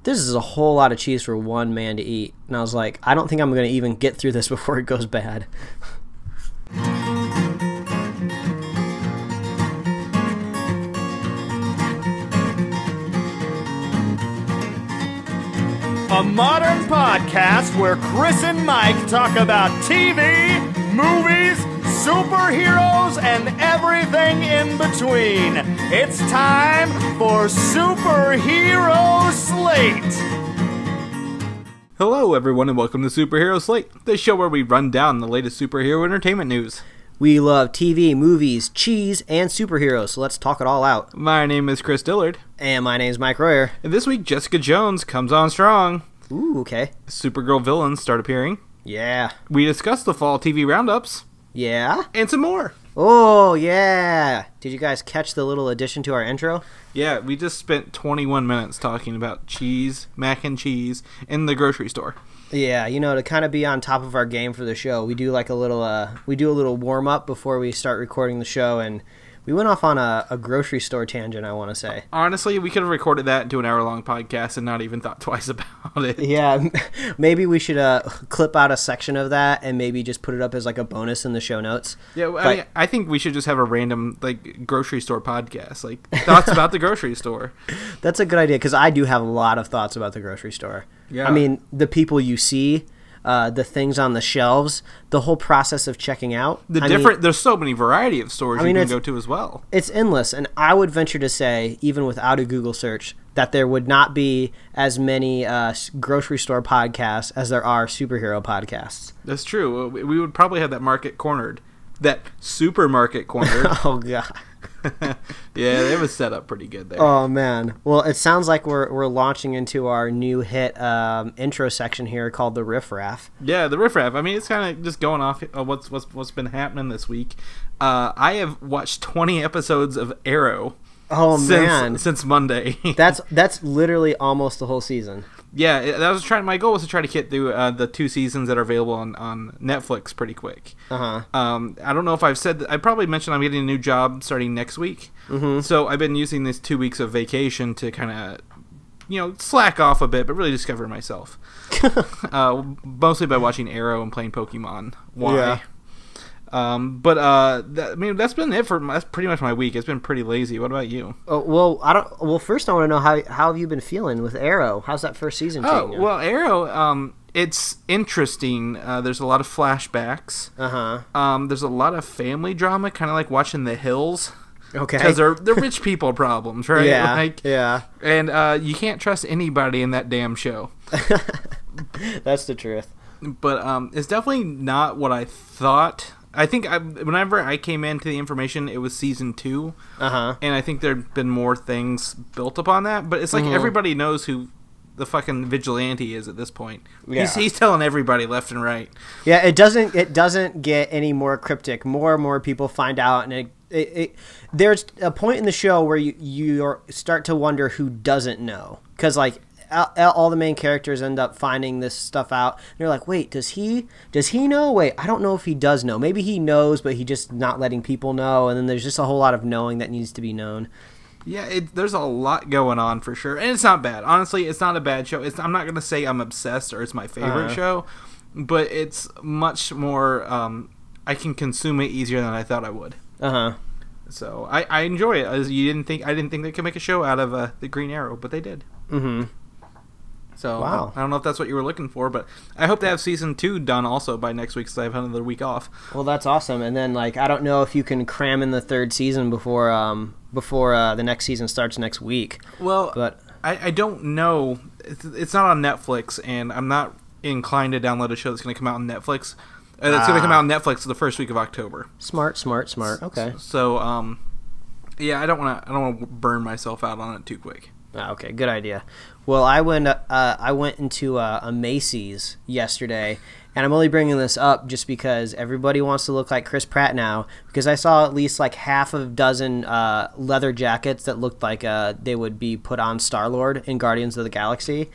this is a whole lot of cheese for one man to eat. And I was like, I don't think I'm going to even get through this before it goes bad. A modern podcast where Chris and Mike talk about TV, movies, superheroes, and everything in between. It's time for Superhero Slate. Hello, everyone, and welcome to Superhero Slate, the show where we run down the latest superhero entertainment news. We love TV, movies, cheese, and superheroes, so let's talk it all out. My name is Chris Dillard. And my name's Mike Royer. And this week, Jessica Jones comes on strong. Ooh, okay. Supergirl villains start appearing. Yeah. We discussed the fall TV roundups. Yeah? And some more. Oh, yeah. Did you guys catch the little addition to our intro? Yeah, we just spent 21 minutes talking about cheese, mac and cheese, in the grocery store. Yeah, you know, to kind of be on top of our game for the show, we do like a little warm up before we start recording the show, and we went off on a grocery store tangent, I want to say. Honestly, we could have recorded that into an hour-long podcast and not even thought twice about it. Yeah, maybe we should clip out a section of that and maybe just put it up as like a bonus in the show notes. Yeah, I think we should just have a random like grocery store podcast, like thoughts about the grocery store. That's a good idea, because I do have a lot of thoughts about the grocery store. Yeah. I mean, the people you see, the things on the shelves, the whole process of checking out. There's so many variety of stores you can go to as well. It's endless, and I would venture to say, even without a Google search, that there would not be as many grocery store podcasts as there are superhero podcasts. That's true. We would probably have that market cornered. That supermarket cornered. Oh, God. Yeah, it was set up pretty good there. Oh, man. Well, it sounds like we're launching into our new hit intro section here called the Riff Raff. Yeah, the Riff Raff. I mean, it's kind of just going off what's been happening this week. I have watched 20 episodes of Arrow. Oh, man. Since Monday. That's literally almost the whole season. Yeah, that was my goal was to try to get through the 2 seasons that are available on Netflix pretty quick. Uh-huh. I don't know if I've said that. I probably mentioned I'm getting a new job starting next week. Mm-hmm. So I've been using these 2 weeks of vacation to kind of, slack off a bit, but really discover myself. Mostly by watching Arrow and playing Pokemon. Why? Yeah. That's been it that's pretty much my week. It's been pretty lazy. What about you? First I want to know how have you been feeling with Arrow? How's that first season treating you? Well, Arrow, it's interesting. There's a lot of flashbacks. Uh-huh. There's a lot of family drama, kind of like watching The Hills. Okay. Because they're rich people problems, right? Yeah. Yeah. And you can't trust anybody in that damn show. That's the truth. But it's definitely not what I thought. I think whenever I came into the information, it was season 2. Uh-huh. And I think there'd been more things built upon that. But it's like everybody knows who the fucking vigilante is at this point. Yeah. He's telling everybody left and right. Yeah, it doesn't get any more cryptic. More and more people find out, and there's a point in the show where you start to wonder who doesn't know. Because, like, all the main characters end up finding this stuff out. And you're like, wait, does he know? Wait, I don't know if he does know. Maybe he knows, but he's just not letting people know. And then there's just a whole lot of knowing that needs to be known. Yeah, there's a lot going on for sure. And it's not bad. Honestly, it's not a bad show. I'm not going to say I'm obsessed or it's my favorite show, but it's much more, I can consume it easier than I thought I would. Uh-huh. So I enjoy it. I didn't think they could make a show out of the Green Arrow, but they did. Mm-hmm. So wow. I don't know if that's what you were looking for, but I hope to have season 2 done also by next week, because I have another week off. Well, that's awesome. And then, like, I don't know if you can cram in the 3rd season before the next season starts next week. Well, but I don't know. It's not on Netflix, and I'm not inclined to download a show that's going to come out on Netflix. It's going to come out on Netflix the first week of October. Smart. Okay. So, yeah, I don't want to burn myself out on it too quick. Okay, good idea. Well, I went into a Macy's yesterday, and I'm only bringing this up just because everybody wants to look like Chris Pratt now, because I saw at least like half a dozen leather jackets that looked like they would be put on Star-Lord in Guardians of the Galaxy,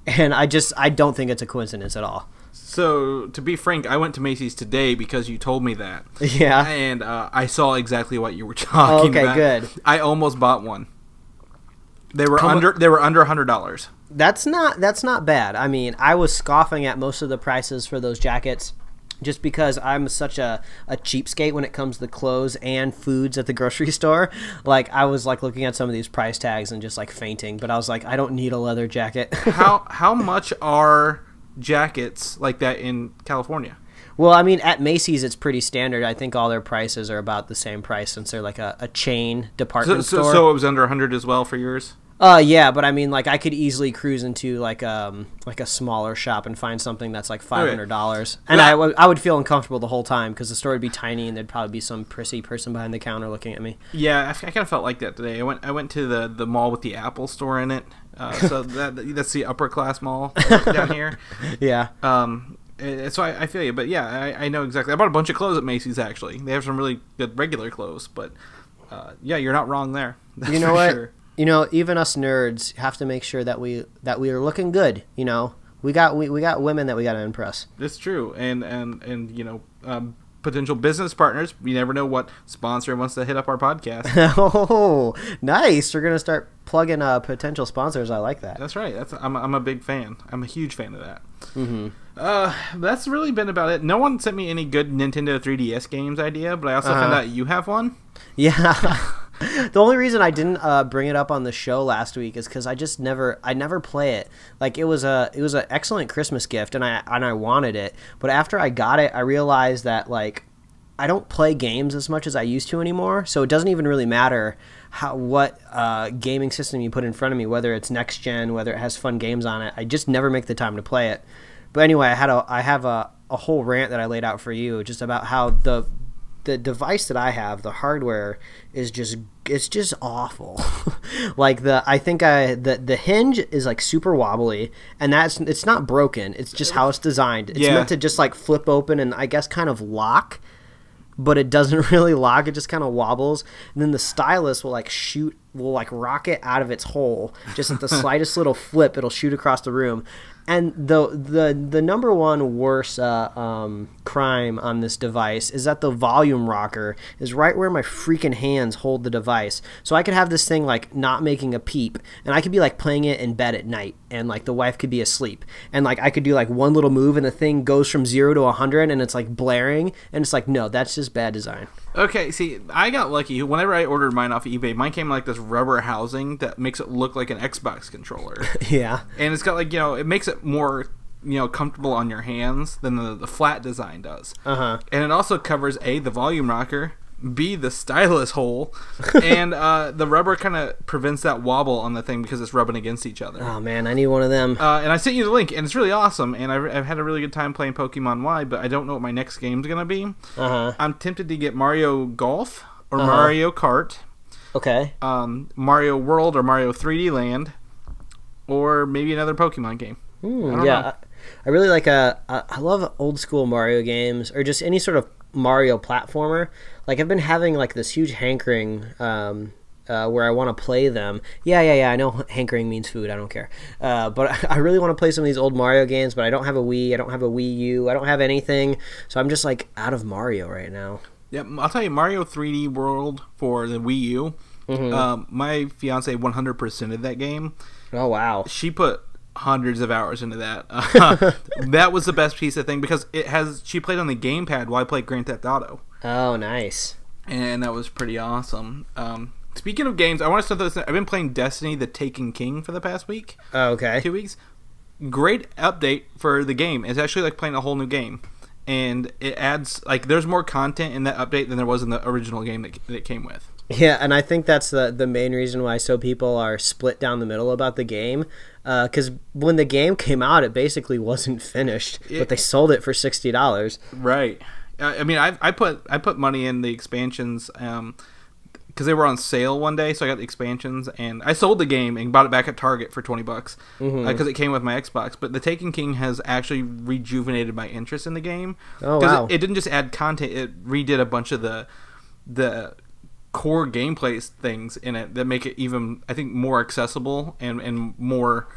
and I don't think it's a coincidence at all. So, to be frank, I went to Macy's today because you told me that. Yeah. And I saw exactly what you were talking about. Okay, good. I almost bought one. They were under $100. That's not bad. I mean, I was scoffing at most of the prices for those jackets just because I'm such a cheapskate when it comes to clothes and foods at the grocery store. Like, I was like looking at some of these price tags and just like fainting, but I was like, I don't need a leather jacket. How much are jackets like that in California? Well, I mean, at Macy's, it's pretty standard. I think all their prices are about the same price since they're like a chain department store. So it was under 100 as well for yours? Yeah, but I mean, like, I could easily cruise into like a smaller shop and find something that's like $500, and I would feel uncomfortable the whole time because the store would be tiny and there'd probably be some prissy person behind the counter looking at me. Yeah, I kind of felt like that today. I went to the mall with the Apple store in it, so that's the upper class mall down here. Yeah. So I feel you, but yeah, I know exactly. I bought a bunch of clothes at Macy's actually. They have some really good regular clothes, but yeah, you're not wrong there. That's you know what? Sure. You know, even us nerds have to make sure that we are looking good. You know, we got women that we got to impress. It's true, and you know, potential business partners. You never know what sponsor wants to hit up our podcast. Oh, nice! We're gonna start plugging potential sponsors. I like that. That's right. I'm a big fan. I'm a huge fan of that. Mm-hmm. That's really been about it. No one sent me any good Nintendo 3DS games idea, but I also found out you have one. Yeah. The only reason I didn't bring it up on the show last week is because I never play it. Like, it was an excellent Christmas gift, and I wanted it. But after I got it, I realized that like I don't play games as much as I used to anymore. So it doesn't even really matter what gaming system you put in front of me, whether it's next gen, whether it has fun games on it. I just never make the time to play it. But anyway, I have a whole rant that I laid out for you just about how the device that I have, the hardware is just awful. Like the hinge is like super wobbly, and it's not broken. It's just how it's designed. It's meant to just like flip open and I guess kind of lock, but it doesn't really lock. It just kind of wobbles, and then the stylus will like rocket out of its hole. Just at the slightest little flip, it'll shoot across the room. And the number one worst crime on this device is that the volume rocker is right where my freaking hands hold the device. So I could have this thing like not making a peep, and I could be like playing it in bed at night, and like the wife could be asleep, and like I could do like one little move, and the thing goes from 0 to 100, and it's like blaring, and it's like, no, that's just bad design. Okay, see, I got lucky. Whenever I ordered mine off of eBay, mine came in like this rubber housing that makes it look like an Xbox controller. Yeah. And it's got like, you know, it makes it more, you know, comfortable on your hands than the flat design does. Uh-huh. And it also covers A, the volume rocker, B, the stylus hole, and the rubber kind of prevents that wobble on the thing because it's rubbing against each other. Oh man, I need one of them. And I sent you the link, and it's really awesome, and I've had a really good time playing Pokemon Y, but I don't know what my next game's going to be. Uh-huh. I'm tempted to get Mario Golf or Mario Kart. Okay. Mario World or Mario 3D Land, or maybe another Pokemon game. I don't know. I really like I love old school Mario games, or just any sort of Mario platformer. Like, I've been having like this huge hankering where I want to play them. Yeah, I know hankering means food. I don't care. But I really want to play some of these old Mario games, but I don't have a Wii. I don't have a Wii U. I don't have anything. So I'm just like out of Mario right now. Yeah, I'll tell you, Mario 3D World for the Wii U. Mm-hmm. My fiance 100% of that game. Oh wow. She put hundreds of hours into that. That was the best piece of thing because she played on the gamepad while I played Grand Theft Auto. Oh, nice. And that was pretty awesome. Speaking of games, I want to start this. I've been playing Destiny: The Taken King for the past week. Oh, okay. 2 weeks. Great update for the game. It's actually like playing a whole new game. And it adds, like, there's more content in that update than there was in the original game that it came with. Yeah, and I think that's the main reason why so people are split down the middle about the game. Because when the game came out, it basically wasn't finished, but they sold it for $60. Right. I mean, I put money in the expansions because they were on sale one day, so I got the expansions, and I sold the game and bought it back at Target for $20 because it came with my Xbox. But The Taken King has actually rejuvenated my interest in the game. Oh, wow. It didn't just add content; it redid a bunch of the core gameplay things in it that make it even, I think, more accessible and more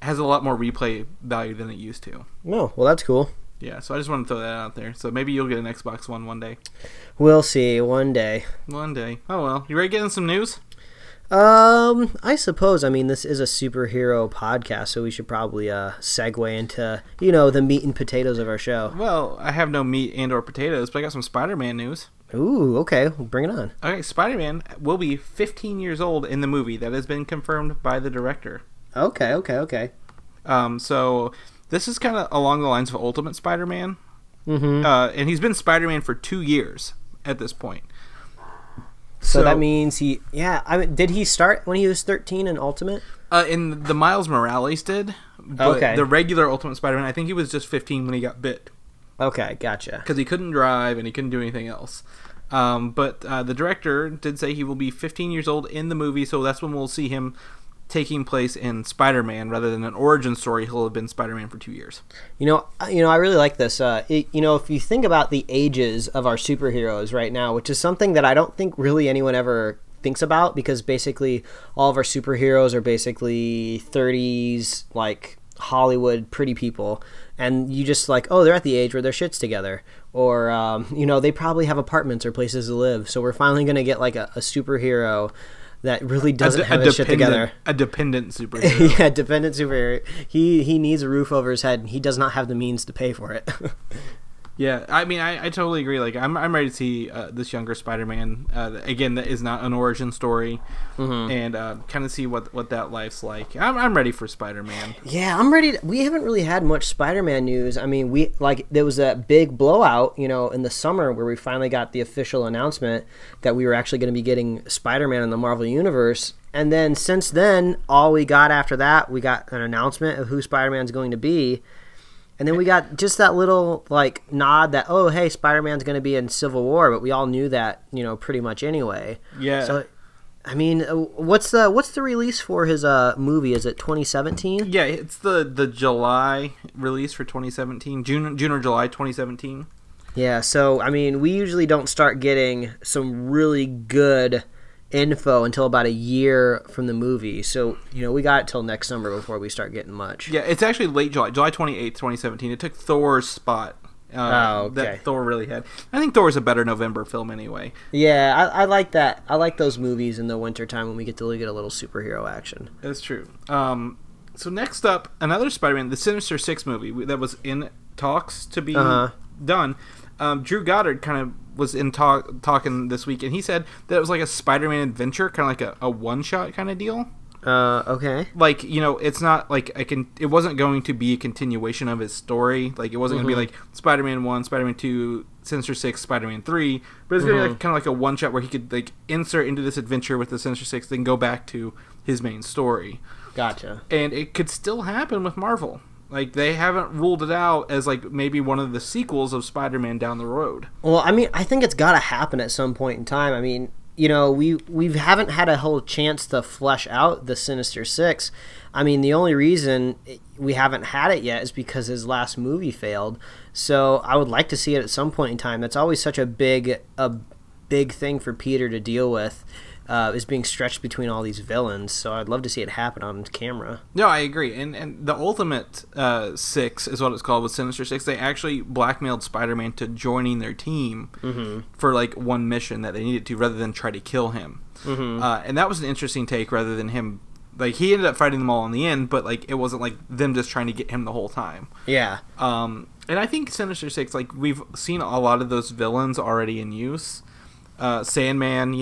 has a lot more replay value than it used to. Oh, well, that's cool. Yeah, so I just want to throw that out there. So maybe you'll get an Xbox One day. We'll see. One day. One day. Oh, well. You ready to get in some news? I suppose. I mean, this is a superhero podcast, so we should probably segue into, the meat and potatoes of our show. Well, I have no meat and or potatoes, but I got some Spider-Man news. Ooh, okay. Well, bring it on. Okay, Spider-Man will be 15 years old in the movie. That has been confirmed by the director. Okay. So this is kind of along the lines of Ultimate Spider-Man. Mm-hmm. And he's been Spider-Man for 2 years at this point. So that means did he start when he was 13 in Ultimate? In the Miles Morales did. But okay. The regular Ultimate Spider-Man, I think he was just 15 when he got bit. Okay, gotcha. Because he couldn't drive and he couldn't do anything else. But the director did say he will be 15 years old in the movie, so that's when we'll see him taking place in Spider-Man rather than an origin story. He'll have been Spider-Man for 2 years. I really like this. If you think about the ages of our superheroes right now, which is something that I don't think really anyone ever thinks about, because basically all of our superheroes are basically 30s, like Hollywood pretty people, and you just like, oh, they're at the age where their shit's together, or they probably have apartments or places to live. So we're finally going to get like a superhero that really doesn't have his shit together. A dependent superhero. Yeah, dependent superhero. He needs a roof over his head, and he does not have the means to pay for it. Yeah, I mean, I totally agree. Like, I'm ready to see this younger Spider-Man. Again, that is not an origin story, and kind of see what that life's like. I'm ready for Spider-Man. Yeah, I'm ready. We haven't really had much Spider-Man news. I mean, there was a big blowout, in the summer where we finally got the official announcement that we were actually going to be getting Spider-Man in the Marvel Universe. And then since then, all we got after that, we got an announcement of who Spider-Man's going to be. And then we got just that little nod that, oh, hey, Spider-Man's going to be in Civil War, but we all knew that, pretty much anyway. Yeah. So, I mean, what's the release for his movie? Is it 2017? Yeah, it's the July release for 2017, June or July 2017. Yeah. So I mean, we usually don't start getting some really good info until about a year from the movie, so we got it till next summer before we start getting much. Yeah, it's actually late July 28th, 2017. It took Thor's spot that Thor really had. I think Thor's a better November film anyway. Yeah, I like that. I like those movies in the wintertime when we get to look at a little superhero action. That's true. So next up, another Spider-Man, the Sinister Six movie that was in talks to be done. Drew Goddard kind of was in talking this week, and he said that it was like a Spider-Man adventure, kind of like a one-shot kind of deal. Okay. Like, it's not like it wasn't going to be a continuation of his story. Like, it wasn't going to be like Spider-Man 1, Spider-Man 2, Sinister Six, Spider-Man 3, but it's going to be like, kind of like a one-shot where he could like insert into this adventure with the Sinister Six, then go back to his main story. Gotcha. And it could still happen with Marvel. Like, they haven't ruled it out as, like, maybe one of the sequels of Spider-Man down the road. Well, I mean, I think it's got to happen at some point in time. I mean, we haven't had a whole chance to flesh out the Sinister Six. I mean, the only reason we haven't had it yet is because his last movie failed. So I would like to see it at some point in time. That's always such a big thing for Peter to deal with. Is being stretched between all these villains, so I'd love to see it happen on camera. No, I agree. And the Ultimate Six is what it's called with Sinister Six. They actually blackmailed Spider-Man to joining their team for like one mission that they needed to, rather than try to kill him. And that was an interesting take, rather than him. Like, he ended up fighting them all in the end, but like it wasn't like them just trying to get him the whole time. Yeah. And I think Sinister Six, like, we've seen a lot of those villains already in use. Sandman,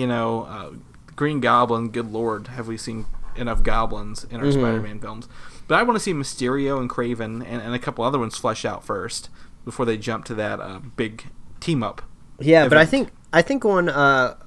Green Goblin, good lord, have we seen enough goblins in our Spider-Man films. But I want to see Mysterio and Kraven and a couple other ones flesh out first before they jump to that big team-up. Yeah, event. But I think one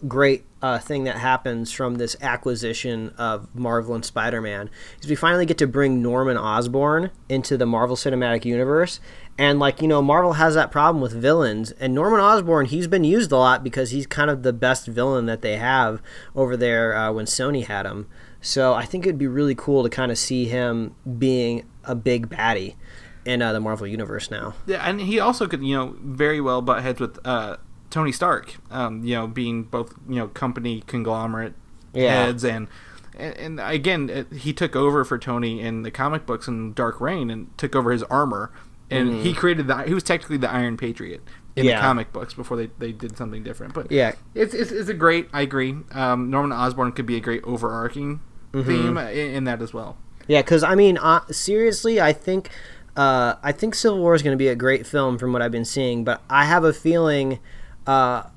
great thing that happens from this acquisition of Marvel and Spider-Man is we finally get to bring Norman Osborn into the Marvel Cinematic Universe. And, Marvel has that problem with villains. And Norman Osborn, he's been used a lot because he's kind of the best villain that they have over there when Sony had him. So I think it'd be really cool to kind of see him being a big baddie in the Marvel Universe now. Yeah, and he also could, very well butt heads with Tony Stark, being both, company conglomerate heads. And again, he took over for Tony in the comic books in Dark Reign and took over his armor. And he created he was technically the Iron Patriot. in the comic books before they did something different. But yeah, it's a great. I agree. Norman Osborn could be a great overarching theme in that as well. Yeah, because I mean, seriously, I think Civil War is going to be a great film from what I've been seeing, but I have a feeling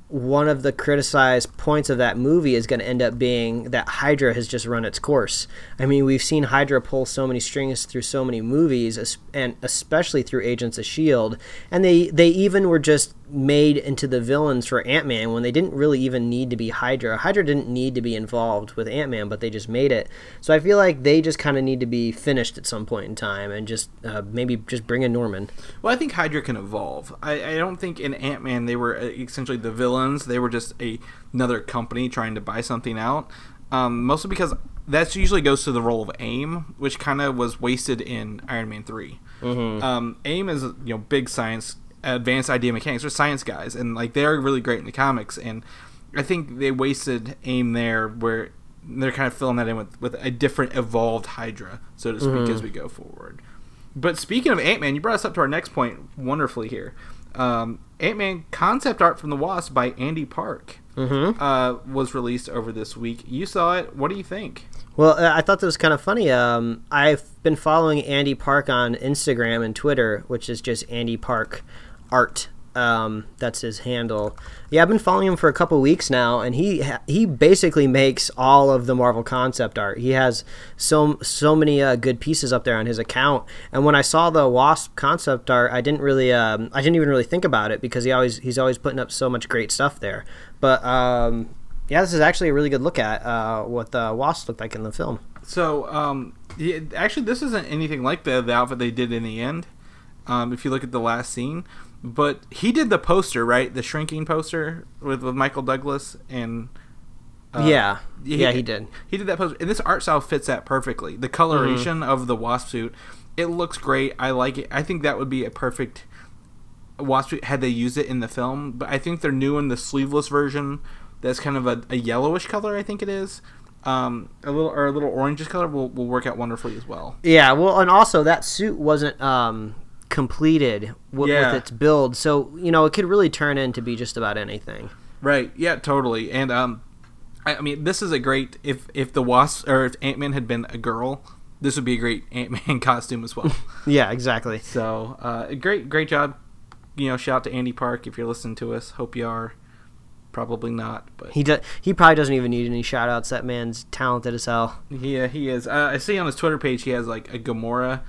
one of the criticized points of that movie is going to end up being that Hydra has just run its course. I mean, we've seen Hydra pull so many strings through so many movies, and especially through Agents of S.H.I.E.L.D., and they even were just made into the villains for Ant-Man when they didn't really even need to be Hydra. Hydra didn't need to be involved with Ant-Man, but they just made it. So I feel like they just kind of need to be finished at some point in time and just maybe just bring in Norman. Well, I think Hydra can evolve. I don't think in Ant-Man they were essentially the villains. They were just another company trying to buy something out. Mostly because that usually goes to the role of AIM, which kind of was wasted in Iron Man 3. AIM is big science, advanced idea mechanics. They're science guys, and like they're really great in the comics. And I think they wasted AIM there, where they're kind of filling that in with a different evolved Hydra, so to speak, as we go forward. But speaking of Ant-Man, you brought us up to our next point wonderfully here. Ant-Man concept art from the Wasp by Andy Park was released over this week. You saw it. What do you think? Well, I thought that was kind of funny. I've been following Andy Park on Instagram and Twitter, which is just Andy Park Art. That's his handle. Yeah, I've been following him for a couple weeks now, and he basically makes all of the Marvel concept art. He has so many good pieces up there on his account. And when I saw the Wasp concept art, I didn't even really think about it because he's always putting up so much great stuff there. But yeah, this is actually a really good look at what the Wasp looked like in the film. So actually, this isn't anything like the outfit they did in the end. If you look at the last scene. But he did the poster, right? The shrinking poster with Michael Douglas and he did. He did that poster, and this art style fits that perfectly. The coloration of the Wasp suit, it looks great. I like it. I think that would be a perfect Wasp suit had they used it in the film. But I think they're new in the sleeveless version. That's kind of a yellowish color. I think it is. A little orangish color will work out wonderfully as well. Yeah. Well, and also that suit wasn't completed with its build, so it could really turn into be just about anything. Right. Yeah, totally. And I mean, this is a great if the Wasp or if Ant-Man had been a girl, this would be a great Ant-Man costume as well. Yeah, exactly. So great job. Shout out to Andy Park if you're listening to us. Hope you are. Probably not, but he probably doesn't even need any shout outs. That man's talented as hell. Yeah, he is. I see on his Twitter page he has like a Gamora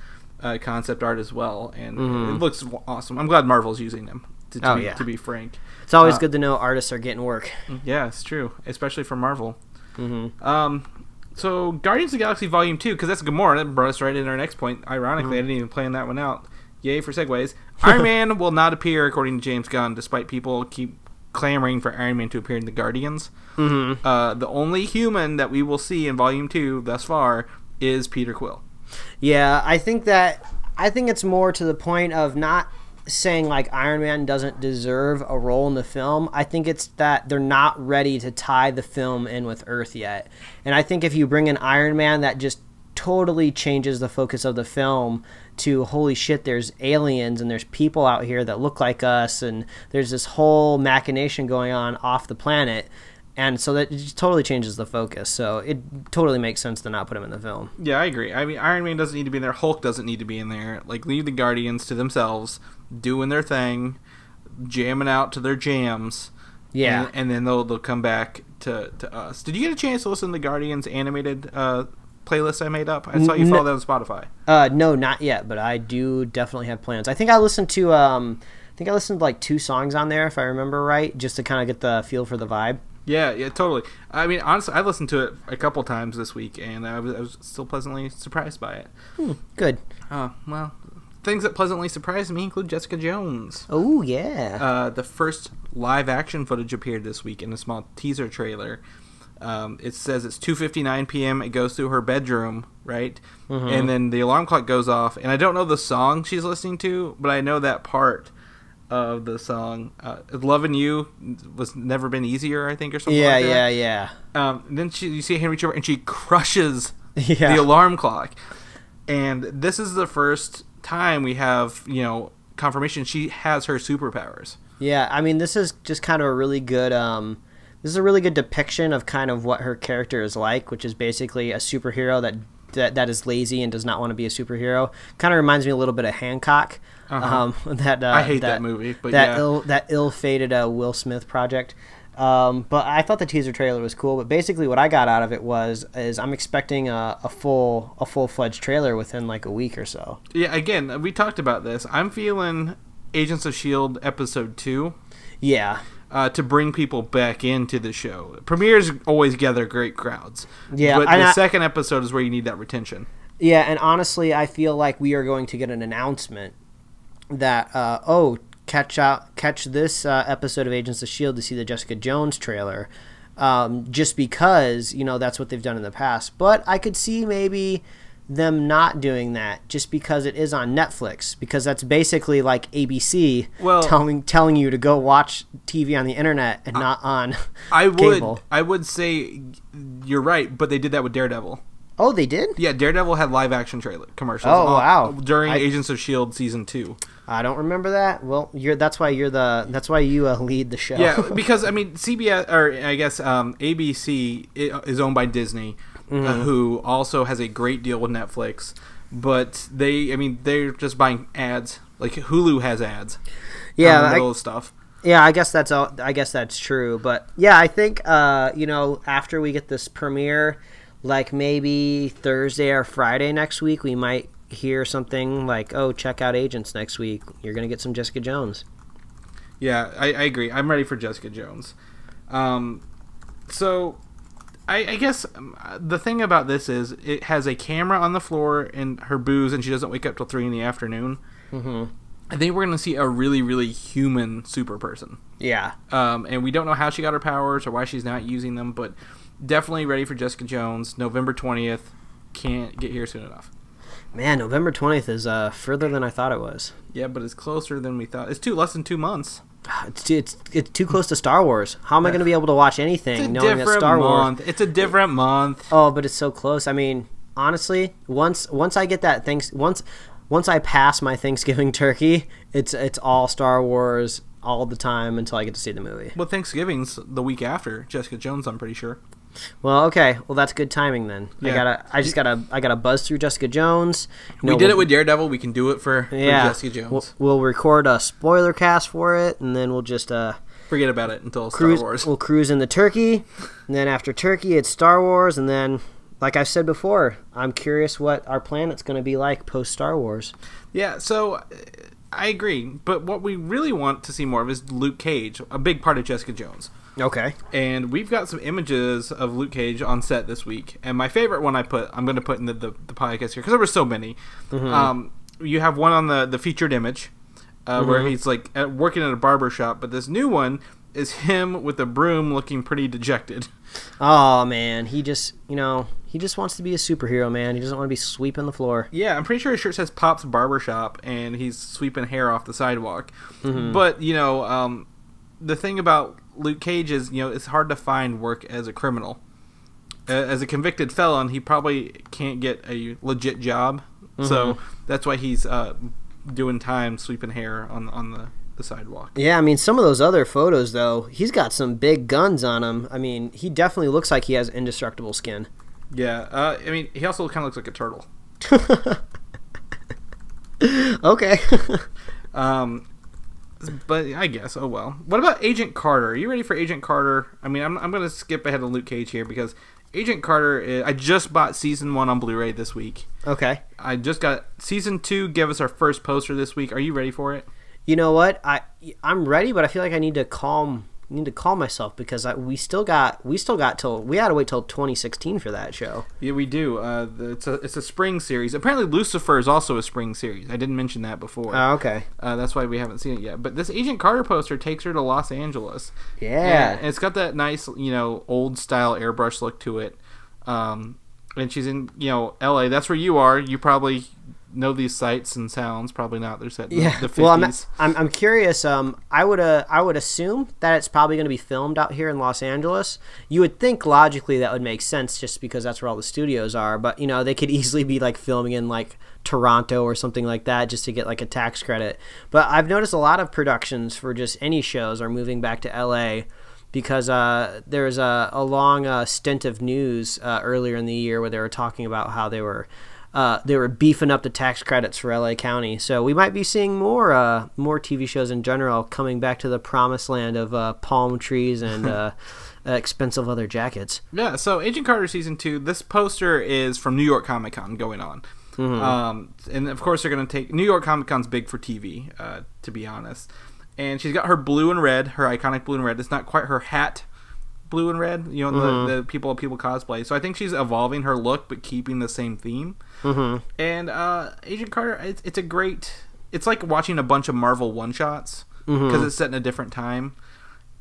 concept art as well, and it looks awesome. I'm glad Marvel's using them, to be frank. It's always good to know artists are getting work. Yeah, it's true, especially for Marvel. So Guardians of the Galaxy Volume 2, because that's Gamora, that brought us right into our next point. Ironically, I didn't even plan that one out. Yay for segues. Iron Man will not appear, according to James Gunn, despite people keep clamoring for Iron Man to appear in the Guardians. The only human that we will see in Volume 2 thus far is Peter Quill. Yeah, I think it's more to the point of not saying like Iron Man doesn't deserve a role in the film. I think it's that they're not ready to tie the film in with Earth yet. And I think if you bring in Iron Man, that just totally changes the focus of the film to holy shit, there's aliens and there's people out here that look like us, and there's this whole machination going on off the planet. And so that just totally changes the focus. So it totally makes sense to not put him in the film. Yeah, I agree. I mean, Iron Man doesn't need to be in there. Hulk doesn't need to be in there. Like, leave the Guardians to themselves, doing their thing, jamming out to their jams. Yeah. And then they'll come back to us. Did you get a chance to listen to the Guardians animated playlist I made up? I saw you follow that on Spotify. No, not yet, but I do definitely have plans. I think I listened to like 2 songs on there, if I remember right, just to kind of get the feel for the vibe. Yeah, totally. I mean, honestly, I listened to it a couple times this week, and I was still pleasantly surprised by it. Good. Well, things that pleasantly surprised me include Jessica Jones. Oh, yeah. The first live-action footage appeared this week in a small teaser trailer. It says it's 2:59 p.m. It goes to her bedroom, right? And then the alarm clock goes off, and I don't know the song she's listening to, but I know that part of the song. Loving You was Never Been Easier, I think, or something like that. Yeah. Then you see Henry reach over and she crushes the alarm clock. And this is the first time we have, confirmation she has her superpowers. Yeah, I mean, this is just kind of a really good this is a really good depiction of kind of what her character is like, which is basically a superhero that is lazy and does not want to be a superhero. Kind of reminds me a little bit of Hancock. I hate that movie, but that ill-fated Will Smith project. But I thought the teaser trailer was cool. But basically, what I got out of it is I'm expecting a full-fledged trailer within like a week or so. Yeah, again, we talked about this. I'm feeling Agents of S.H.I.E.L.D. episode 2. Yeah. To bring people back into the show. Premieres always gather great crowds. Yeah, but the second episode is where you need that retention. Yeah, and honestly, I feel like we are going to get an announcement that catch this episode of Agents of S.H.I.E.L.D. to see the Jessica Jones trailer, just because that's what they've done in the past. But I could see maybe them not doing that just because it is on Netflix, because that's basically like ABC telling you to go watch TV on the internet and not on cable. I would say you're right, but they did that with Daredevil. Oh, they did? Yeah, Daredevil had live action trailer commercials. Oh, wow! During Agents of S.H.I.E.L.D. season 2. I don't remember that. Well, that's why you lead the show. Yeah, because I mean CBS, or I guess ABC is owned by Disney. Who also has a great deal with Netflix, but they're just buying ads. Like Hulu has ads. Yeah, in the middle of stuff. Yeah, I guess that's true. But yeah, I think after we get this premiere, like maybe Thursday or Friday next week, we might hear something like, "Oh, check out Agents next week. You're gonna get some Jessica Jones." Yeah, I agree. I'm ready for Jessica Jones. So. I guess the thing about this is it has a camera on the floor in her booze, and she doesn't wake up till 3 in the afternoon. Mm-hmm. I think we're going to see a really, really human super person. Yeah. And we don't know how she got her powers or why she's not using them, but definitely ready for Jessica Jones. November 20th. Can't get here soon enough. Man, November 20th is further than I thought it was. Yeah, but it's closer than we thought. It's less than 2 months. It's too close to Star Wars. How am I going to be able to watch anything knowing that Star Wars? It's a different month. Oh, but it's so close. I mean, honestly, once I get that once I pass my Thanksgiving turkey, it's all Star Wars all the time until I get to see the movie. Well, Thanksgiving's the week after Jessica Jones, I'm pretty sure. Well, okay. Well, that's good timing then. Yeah. I gotta buzz through Jessica Jones. We did it with Daredevil. We can do it for Jessica Jones. We'll record a spoiler cast for it, and then we'll just forget about it until Star Wars. We'll cruise in the turkey, and then after turkey, it's Star Wars, and then, like I've said before, I'm curious what our planet's going to be like post Star Wars. Yeah. So. I agree, but what we really want to see more of is Luke Cage, a big part of Jessica Jones. Okay. And we've got some images of Luke Cage on set this week, and my favorite one I'm going to put in the podcast here, because there were so many. Mm-hmm. You have one on the featured image, where he's like working at a barber shop, but this new one is him with a broom looking pretty dejected. Oh, man, he just wants to be a superhero, man. He doesn't want to be sweeping the floor. Yeah, I'm pretty sure his shirt says Pop's Barbershop, and he's sweeping hair off the sidewalk. Mm-hmm. But, the thing about Luke Cage is, it's hard to find work as a criminal. As a convicted felon, he probably can't get a legit job. Mm-hmm. So that's why he's doing time sweeping hair on the sidewalk. Yeah, I mean, some of those other photos, though, he's got some big guns on him. I mean, he definitely looks like he has indestructible skin. Yeah, I mean, he also kind of looks like a turtle. Okay. But I guess, oh well. What about Agent Carter? Are you ready for Agent Carter? I mean, I'm going to skip ahead of Luke Cage here because Agent Carter, I just bought Season 1 on Blu-ray this week. Okay. I just got Season 2, give us our first poster this week. Are you ready for it? You know what? I'm ready, but I feel like I need to calm myself because we had to wait till 2016 for that show. Yeah, we do. It's a spring series. Apparently, Lucifer is also a spring series. I didn't mention that before. Oh, okay. That's why we haven't seen it yet. But this Agent Carter poster takes her to Los Angeles. Yeah, and it's got that nice, old style airbrush look to it. And she's in, L.A. That's where you are. You probably know these sights and sounds. Probably not. They're set in the 50s. Well, I'm curious. I would assume that it's probably going to be filmed out here in Los Angeles. You would think logically that would make sense, just because that's where all the studios are. But they could easily be like filming in like Toronto or something like that, just to get like a tax credit. But I've noticed a lot of productions for just any shows are moving back to LA, because there's a long stint of news earlier in the year where they were talking about how they were beefing up the tax credits for LA County. So we might be seeing more TV shows in general coming back to the promised land of palm trees and expensive leather jackets. Yeah, so Agent Carter Season 2, this poster is from New York Comic Con going on. Mm-hmm. And of course they're going to take... New York Comic Con's big for TV, to be honest. And she's got her blue and red, her iconic blue and red. It's not quite her hat blue and red, the people cosplay. So I think she's evolving her look, but keeping the same theme. Mm-hmm. And Agent Carter, it's a great... It's like watching a bunch of Marvel one-shots, because it's set in a different time.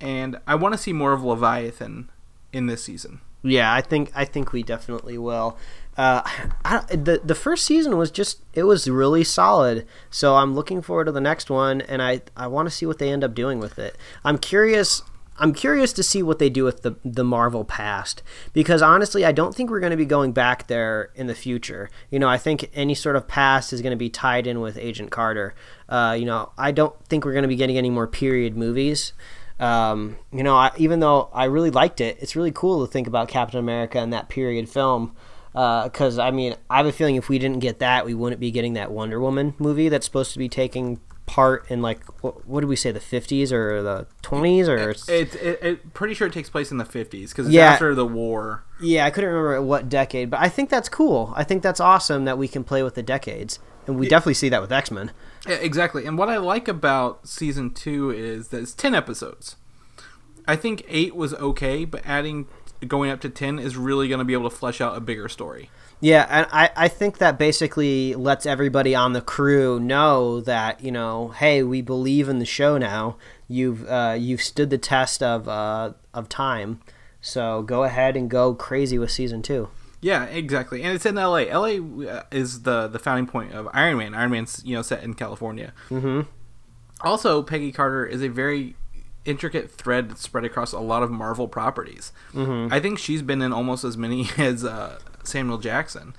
And I want to see more of Leviathan in this season. Yeah, I think we definitely will. The first season was really solid, so I'm looking forward to the next one, and I want to see what they end up doing with it. I'm curious to see what they do with the Marvel past, because honestly I don't think we're going to be going back there in the future. I think any sort of past is going to be tied in with Agent Carter. I don't think we're going to be getting any more period movies. Even though I really liked it, it's really cool to think about Captain America and that period film. Because, I have a feeling if we didn't get that, we wouldn't be getting that Wonder Woman movie that's supposed to be taking part in, like, what did we say, the 50s or the 20s? Or It pretty sure it takes place in the 50s, because it's after the war. Yeah, I couldn't remember what decade, but I think that's cool. I think that's awesome that we can play with the decades. And we definitely see that with X-Men. Yeah, exactly. And what I like about Season 2 is that it's 10 episodes. I think 8 was okay, but going up to 10 is really going to be able to flesh out a bigger story. Yeah, and I think that basically lets everybody on the crew know that, hey, we believe in the show now. You've stood the test of time, so go ahead and go crazy with Season 2. Yeah, exactly. And it's in LA. LA is the founding point of Iron Man. Iron Man's set in California. Mm-hmm. Also, Peggy Carter is a very intricate thread that's spread across a lot of Marvel properties. Mm-hmm. I think she's been in almost as many as Samuel Jackson,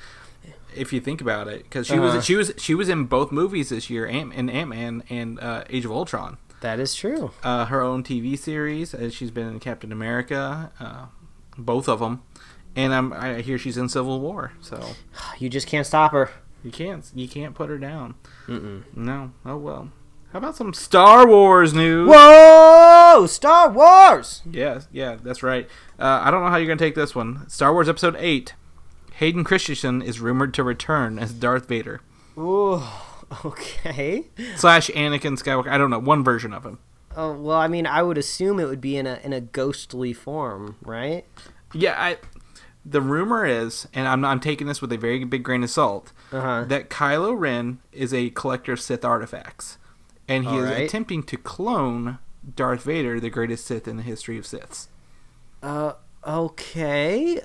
if you think about it, because she was in both movies this year, in Ant-Man and Age of Ultron. That is true. Her own TV series, she's been in Captain America, both of them, and I hear she's in Civil War. So you just can't stop her. You can't put her down. Mm-mm. No. Oh well. How about some Star Wars news? Whoa! Star Wars! Yeah, that's right. I don't know how you're going to take this one. Star Wars Episode 8. Hayden Christensen is rumored to return as Darth Vader. Ooh, okay. / Anakin Skywalker. I don't know. One version of him. Oh, well, I would assume it would be in a ghostly form, right? Yeah, the rumor is, and I'm taking this with a very big grain of salt, that Kylo Ren is a collector of Sith artifacts. And he is attempting to clone Darth Vader, the greatest Sith in the history of Siths. Okay.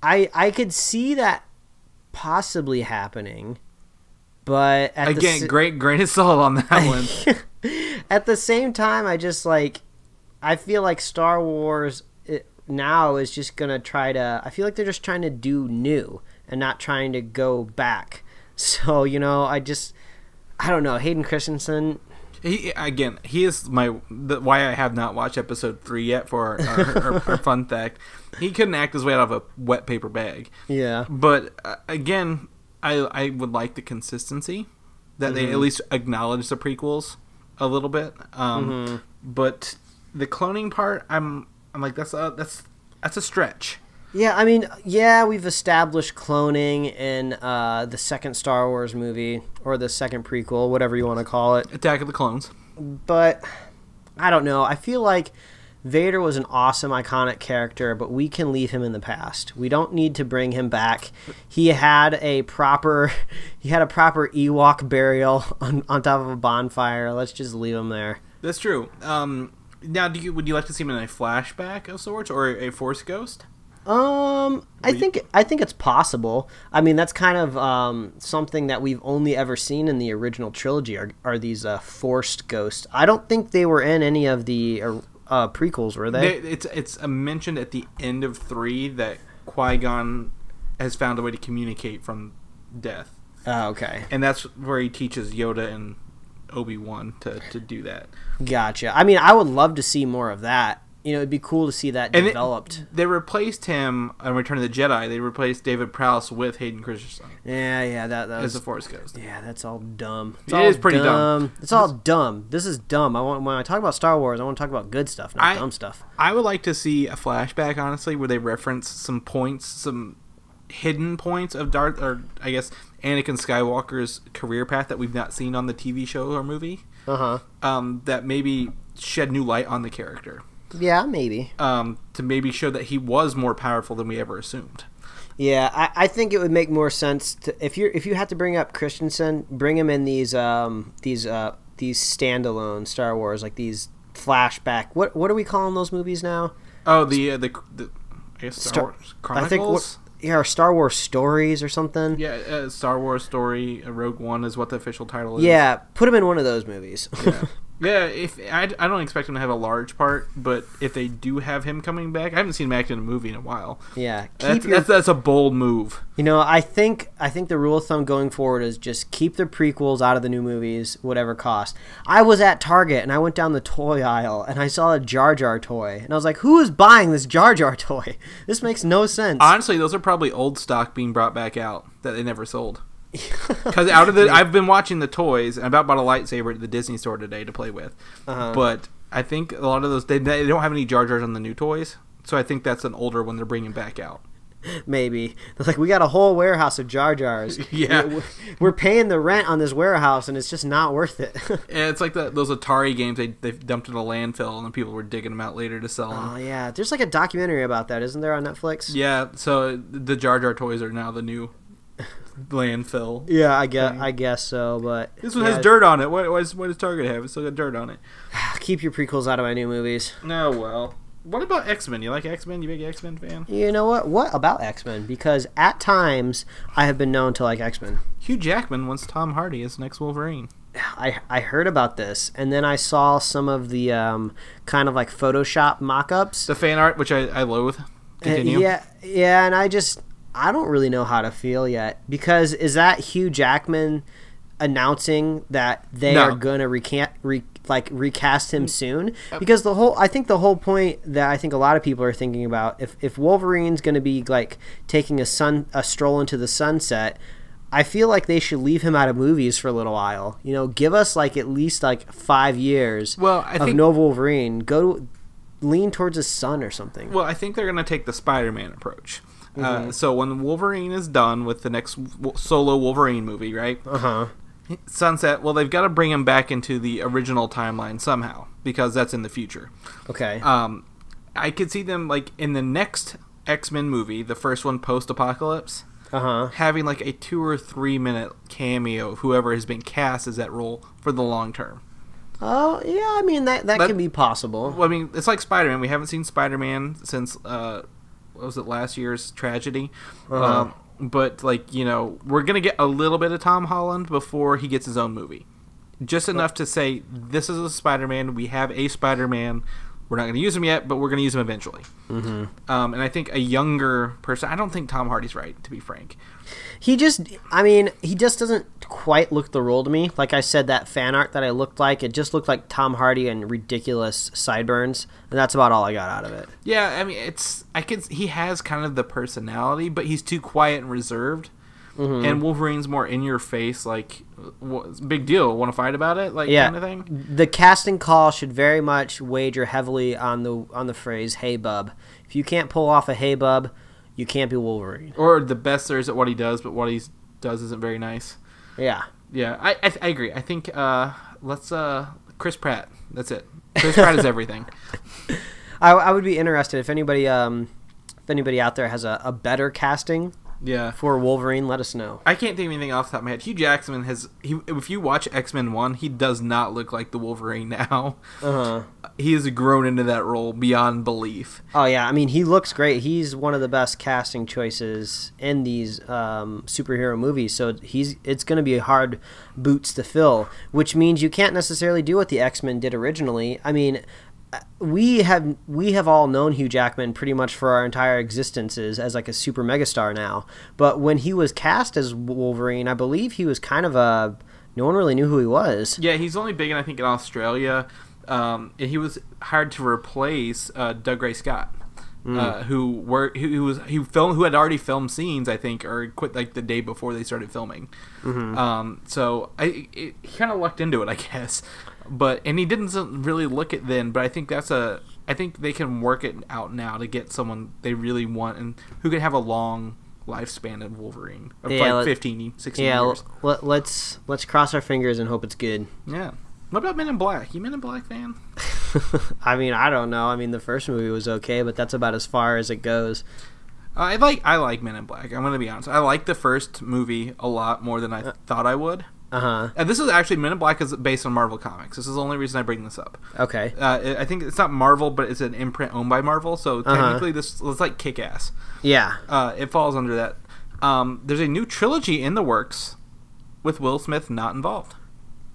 I could see that possibly happening, but great grain of salt on that one. At the same time, I feel like Star Wars now is just gonna try to. I feel like they're just trying to do new and not trying to go back. So I don't know. Hayden Christensen. He is why I have not watched Episode 3 yet for our fun fact. He couldn't act his way out of a wet paper bag. Yeah. But again, I would like the consistency that they at least acknowledge the prequels a little bit. But the cloning part, I'm like that's a stretch. Yeah, we've established cloning in the second Star Wars movie, or the second prequel, whatever you want to call it. Attack of the Clones. But, I don't know. I feel like Vader was an awesome, iconic character, but we can leave him in the past. We don't need to bring him back. He had a proper Ewok burial on top of a bonfire. Let's just leave him there. That's true. Now, would you like to see him in a flashback of sorts, or a Force ghost? I think it's possible. I mean, that's kind of something that we've only ever seen in the original trilogy are these forced ghosts. I don't think they were in any of the prequels, were they? It's mentioned at the end of 3 that Qui-Gon has found a way to communicate from death. Oh, okay. And that's where he teaches Yoda and Obi-Wan to do that. Gotcha. I mean, I would love to see more of that. You know, it'd be cool to see that developed. They replaced him on Return of the Jedi. They replaced David Prowse with Hayden Christensen. Yeah, that was... as the Force Ghost. Yeah, that's all dumb. It is pretty dumb. It's all dumb. This is dumb. When I talk about Star Wars, I want to talk about good stuff, not dumb stuff. I would like to see a flashback, honestly, where they reference some points, some hidden points of Darth, or I guess Anakin Skywalker's career path that we've not seen on the TV show or movie. That maybe shed new light on the character. Yeah, maybe. To maybe show that he was more powerful than we ever assumed. Yeah, I think it would make more sense to if you had to bring up Christensen, bring him in these standalone Star Wars, like these flashback. What are we calling those movies now? Oh, the I guess Star Wars Chronicles. Or Star Wars Stories or something. Yeah, Star Wars Story, Rogue One is what the official title is. Yeah, put him in one of those movies. Yeah, if I don't expect him to have a large part, but if they do have him coming back, I haven't seen him act in a movie in a while. Yeah, that's a bold move. You know, I think the rule of thumb going forward is just keep the prequels out of the new movies, whatever cost. I was at Target and I went down the toy aisle and I saw a Jar Jar toy and I was like, who is buying this Jar Jar toy? This makes no sense. Honestly, those are probably old stock being brought back out that they never sold. Because I've been watching the toys, and I about bought a lightsaber at the Disney store today to play with. But I think a lot of those they don't have any Jar Jars on the new toys, so I think that's an older one they're bringing back out. Maybe they're like, we got a whole warehouse of Jar Jars. Yeah, we're paying the rent on this warehouse, and it's just not worth it. And it's like those Atari games they dumped in a landfill, and then people were digging them out later to sell them. Oh yeah, there's like a documentary about that, isn't there, on Netflix? Yeah, so the Jar Jar toys are now the new landfill. Yeah, I guess so, but this one has dirt on it. What does Target have? It's still got dirt on it. Keep your prequels out of my new movies. No, well. What about X-Men? You like X-Men? You big X-Men fan? You know what? What about X-Men? Because at times I have been known to like X-Men. Hugh Jackman wants Tom Hardy as next Wolverine. I heard about this, and then I saw some of the kind of like Photoshop mock-ups. The fan art, which I loathe. Continue. Yeah, and I don't really know how to feel yet, because is that Hugh Jackman announcing that they are going to recast him soon? Because I think the whole point that I think a lot of people are thinking about, if Wolverine's going to be like taking a stroll into the sunset, I feel like they should leave him out of movies for a little while. You know, give us like at least like 5 years of no Wolverine. Lean towards his son or something. Well, I think they're going to take the Spider-Man approach. So when Wolverine is done with the next solo Wolverine movie, right? Sunset. Well, they've got to bring him back into the original timeline somehow, because that's in the future. Okay. I could see them like in the next X-Men movie, the first one post-apocalypse, having like a 2 or 3 minute cameo of whoever has been cast as that role for the long term. Oh yeah, I mean that can be possible. Well, I mean, it's like Spider-Man. We haven't seen Spider-Man since what was it, last year's tragedy? But like, you know, we're gonna get a little bit of Tom Holland before he gets his own movie, just enough to say this is a Spider-Man. We have a Spider-Man. We're not going to use him yet, but we're going to use him eventually. And I think a younger person... I don't think Tom Hardy's right, to be frank. He just doesn't quite look the role to me. Like I said, that fan art that I looked like, it just looked like Tom Hardy and ridiculous sideburns. And that's about all I got out of it. Yeah, I mean, he has kind of the personality, but he's too quiet and reserved. And Wolverine's more in your face, like, big deal, want to fight about it, like, kind of thing. The casting call should very much wager heavily on the phrase "Hey bub." If you can't pull off a "Hey bub," you can't be Wolverine. Or the best there is at what he does, but what he does isn't very nice. Yeah, I agree. I think let's Chris Pratt. That's it. Chris Pratt is everything. I would be interested if anybody out there has a better casting Yeah. for Wolverine, let us know. I can't think of anything off the top of my head. Hugh Jackman if you watch X-Men 1, he does not look like the Wolverine now. He has grown into that role beyond belief. Oh yeah, I mean he looks great. He's one of the best casting choices in these superhero movies. So it's going to be hard boots to fill, which means you can't necessarily do what the X-Men did originally. I mean, we have all known Hugh Jackman pretty much for our entire existences as like a super megastar now. But when he was cast as Wolverine, I believe he was kind of no one really knew who he was. Yeah, he's only big, I think, in Australia. And he was hired to replace Doug Ray Scott, who had already filmed scenes, I think, or quit like the day before they started filming. So he kind of lucked into it, I guess. And he didn't really look it then. But I think I think they can work it out now to get someone they really want and who can have a long lifespan of Wolverine of like 15, 16 years. Yeah, let's cross our fingers and hope it's good. Yeah. What about Men in Black? You Men in Black fan? I mean, I don't know. I mean, the first movie was okay, but that's about as far as it goes. I like Men in Black. I'm going to be honest. I like the first movie a lot more than I thought I would. And this is actually, Men in Black is based on Marvel Comics. This is the only reason I bring this up. Okay. I think it's not Marvel, but it's an imprint owned by Marvel, so technically this it's like Kick-Ass. Yeah. It falls under that. There's a new trilogy in the works with Will Smith not involved.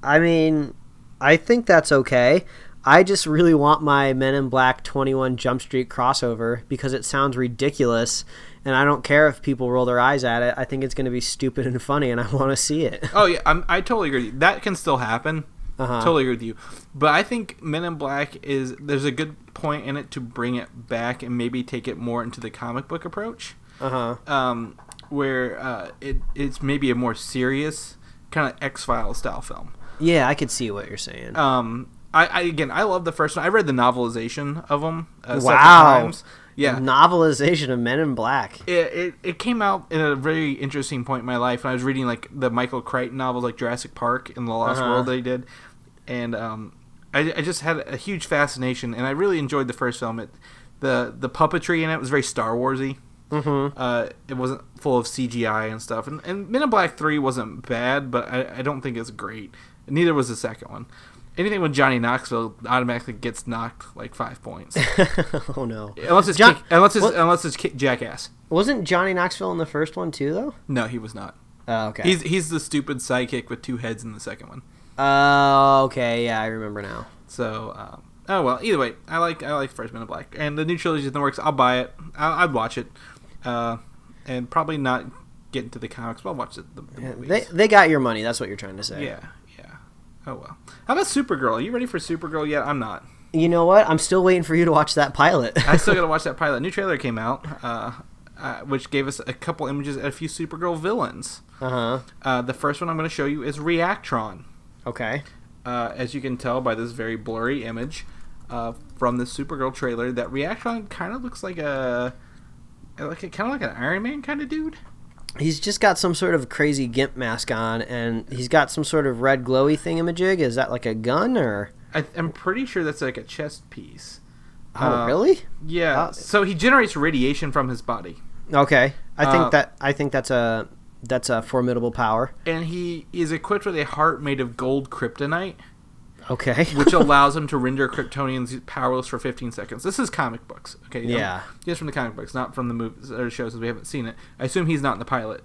I mean, I think that's okay. I just really want my Men in Black 21 Jump Street crossover because it sounds ridiculous, and I don't care if people roll their eyes at it. I think it's going to be stupid and funny, and I want to see it. Oh, yeah, I totally agree with you. That can still happen. Totally agree with you. But I think Men in Black there's a good point in it to bring it back and maybe take it more into the comic book approach. Where it's maybe a more serious kind of X-Files style film. Yeah, I could see what you're saying. I love the first one. I read the novelization of them several wow. times. Yeah, novelization of Men in Black. It came out in a very interesting point in my life when I was reading like the Michael Crichton novels, like Jurassic Park and The Lost World they did, and I just had a huge fascination, and I really enjoyed the first film. The puppetry in it was very Star Warsy. It wasn't full of CGI and stuff, and Men in Black 3 wasn't bad, but I don't think it's great. Neither was the second one. Anything with Johnny Knoxville automatically gets knocked like 5 points. Oh no! Unless it's Jackass. Wasn't Johnny Knoxville in the first one too, though? No, he was not. Oh, okay. He's the stupid sidekick with two heads in the second one. Oh, okay. Yeah, I remember now. So, oh well. Either way, I like First Men in Black, and the new trilogy in the works. I'll buy it. I'd watch it, and probably not get into the comics, but I'll watch the movies. They got your money. That's what you're trying to say. Yeah. Oh well. How about Supergirl? Are you ready for Supergirl yet? I'm not. You know what? I'm still waiting for you to watch that pilot. I still gotta watch that pilot. New trailer came out, which gave us a couple images and a few Supergirl villains. The first one I'm going to show you is Reactron. Okay. As you can tell by this very blurry image from the Supergirl trailer, that Reactron kind of looks like an Iron Man kind of dude. He's just got some sort of crazy GIMP mask on, and he's got some sort of red glowy thingamajig. Is that like a gun, or? I'm pretty sure that's like a chest piece. Oh, really? Yeah. So he generates radiation from his body. Okay. I think that's a formidable power. And he is equipped with a heart made of gold kryptonite. Okay. Which allows him to render Kryptonians powerless for 15 seconds. This is comic books, okay? Yeah. Just from the comic books, not from the movies or shows, as we haven't seen it. I assume he's not in the pilot.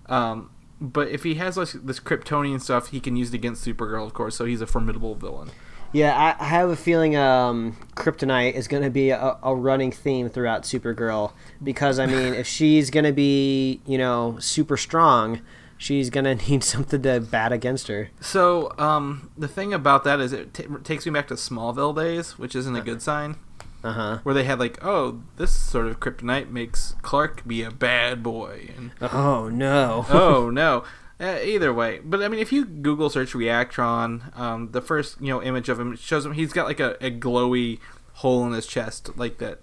But if he has like this Kryptonian stuff, he can use it against Supergirl, of course, so he's a formidable villain. Yeah, I have a feeling Kryptonite is going to be a running theme throughout Supergirl. Because, I mean, if she's going to be, super strong, she's going to need something to bat against her. So, the thing about that is it takes me back to Smallville days, which isn't a good sign. Where they had like, oh, this sort of kryptonite makes Clark be a bad boy. And, oh, no. Oh, no. Either way. But, I mean, if you Google search Reactron, the first, image of him shows him, he's got like a glowy hole in his chest, like that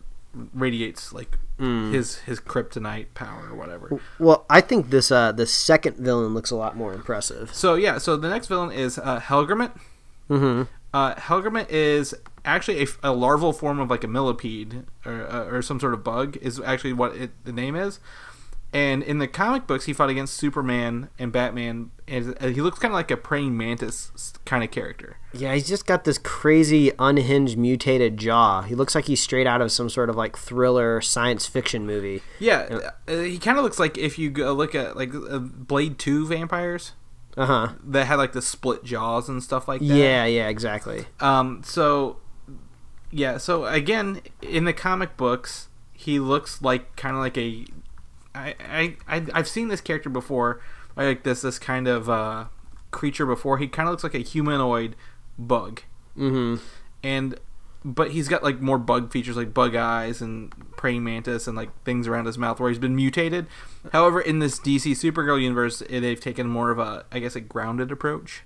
radiates like his kryptonite power or whatever. Well, I think this the second villain looks a lot more impressive. So yeah, so the next villain is Hellgrammite. Hellgrammite is actually a larval form of like a millipede or some sort of bug is actually what the name is, And in the comic books, he fought against Superman and Batman, and he looks kind of like a praying mantis kind of character. Yeah, he's just got this crazy, unhinged, mutated jaw. He looks like he's straight out of some sort of like thriller science fiction movie. Yeah, he kind of looks like if you go look at like Blade 2 vampires. That had like the split jaws and stuff like that. Yeah, exactly. So again, in the comic books, he looks like kind of like a. I've seen this character before, like this kind of creature before. He kind of looks like a humanoid bug. But he's got like more bug features like bug eyes and praying mantis and like things around his mouth where he's been mutated. However, in this DC Supergirl universe, they've taken more of a, I guess, a grounded approach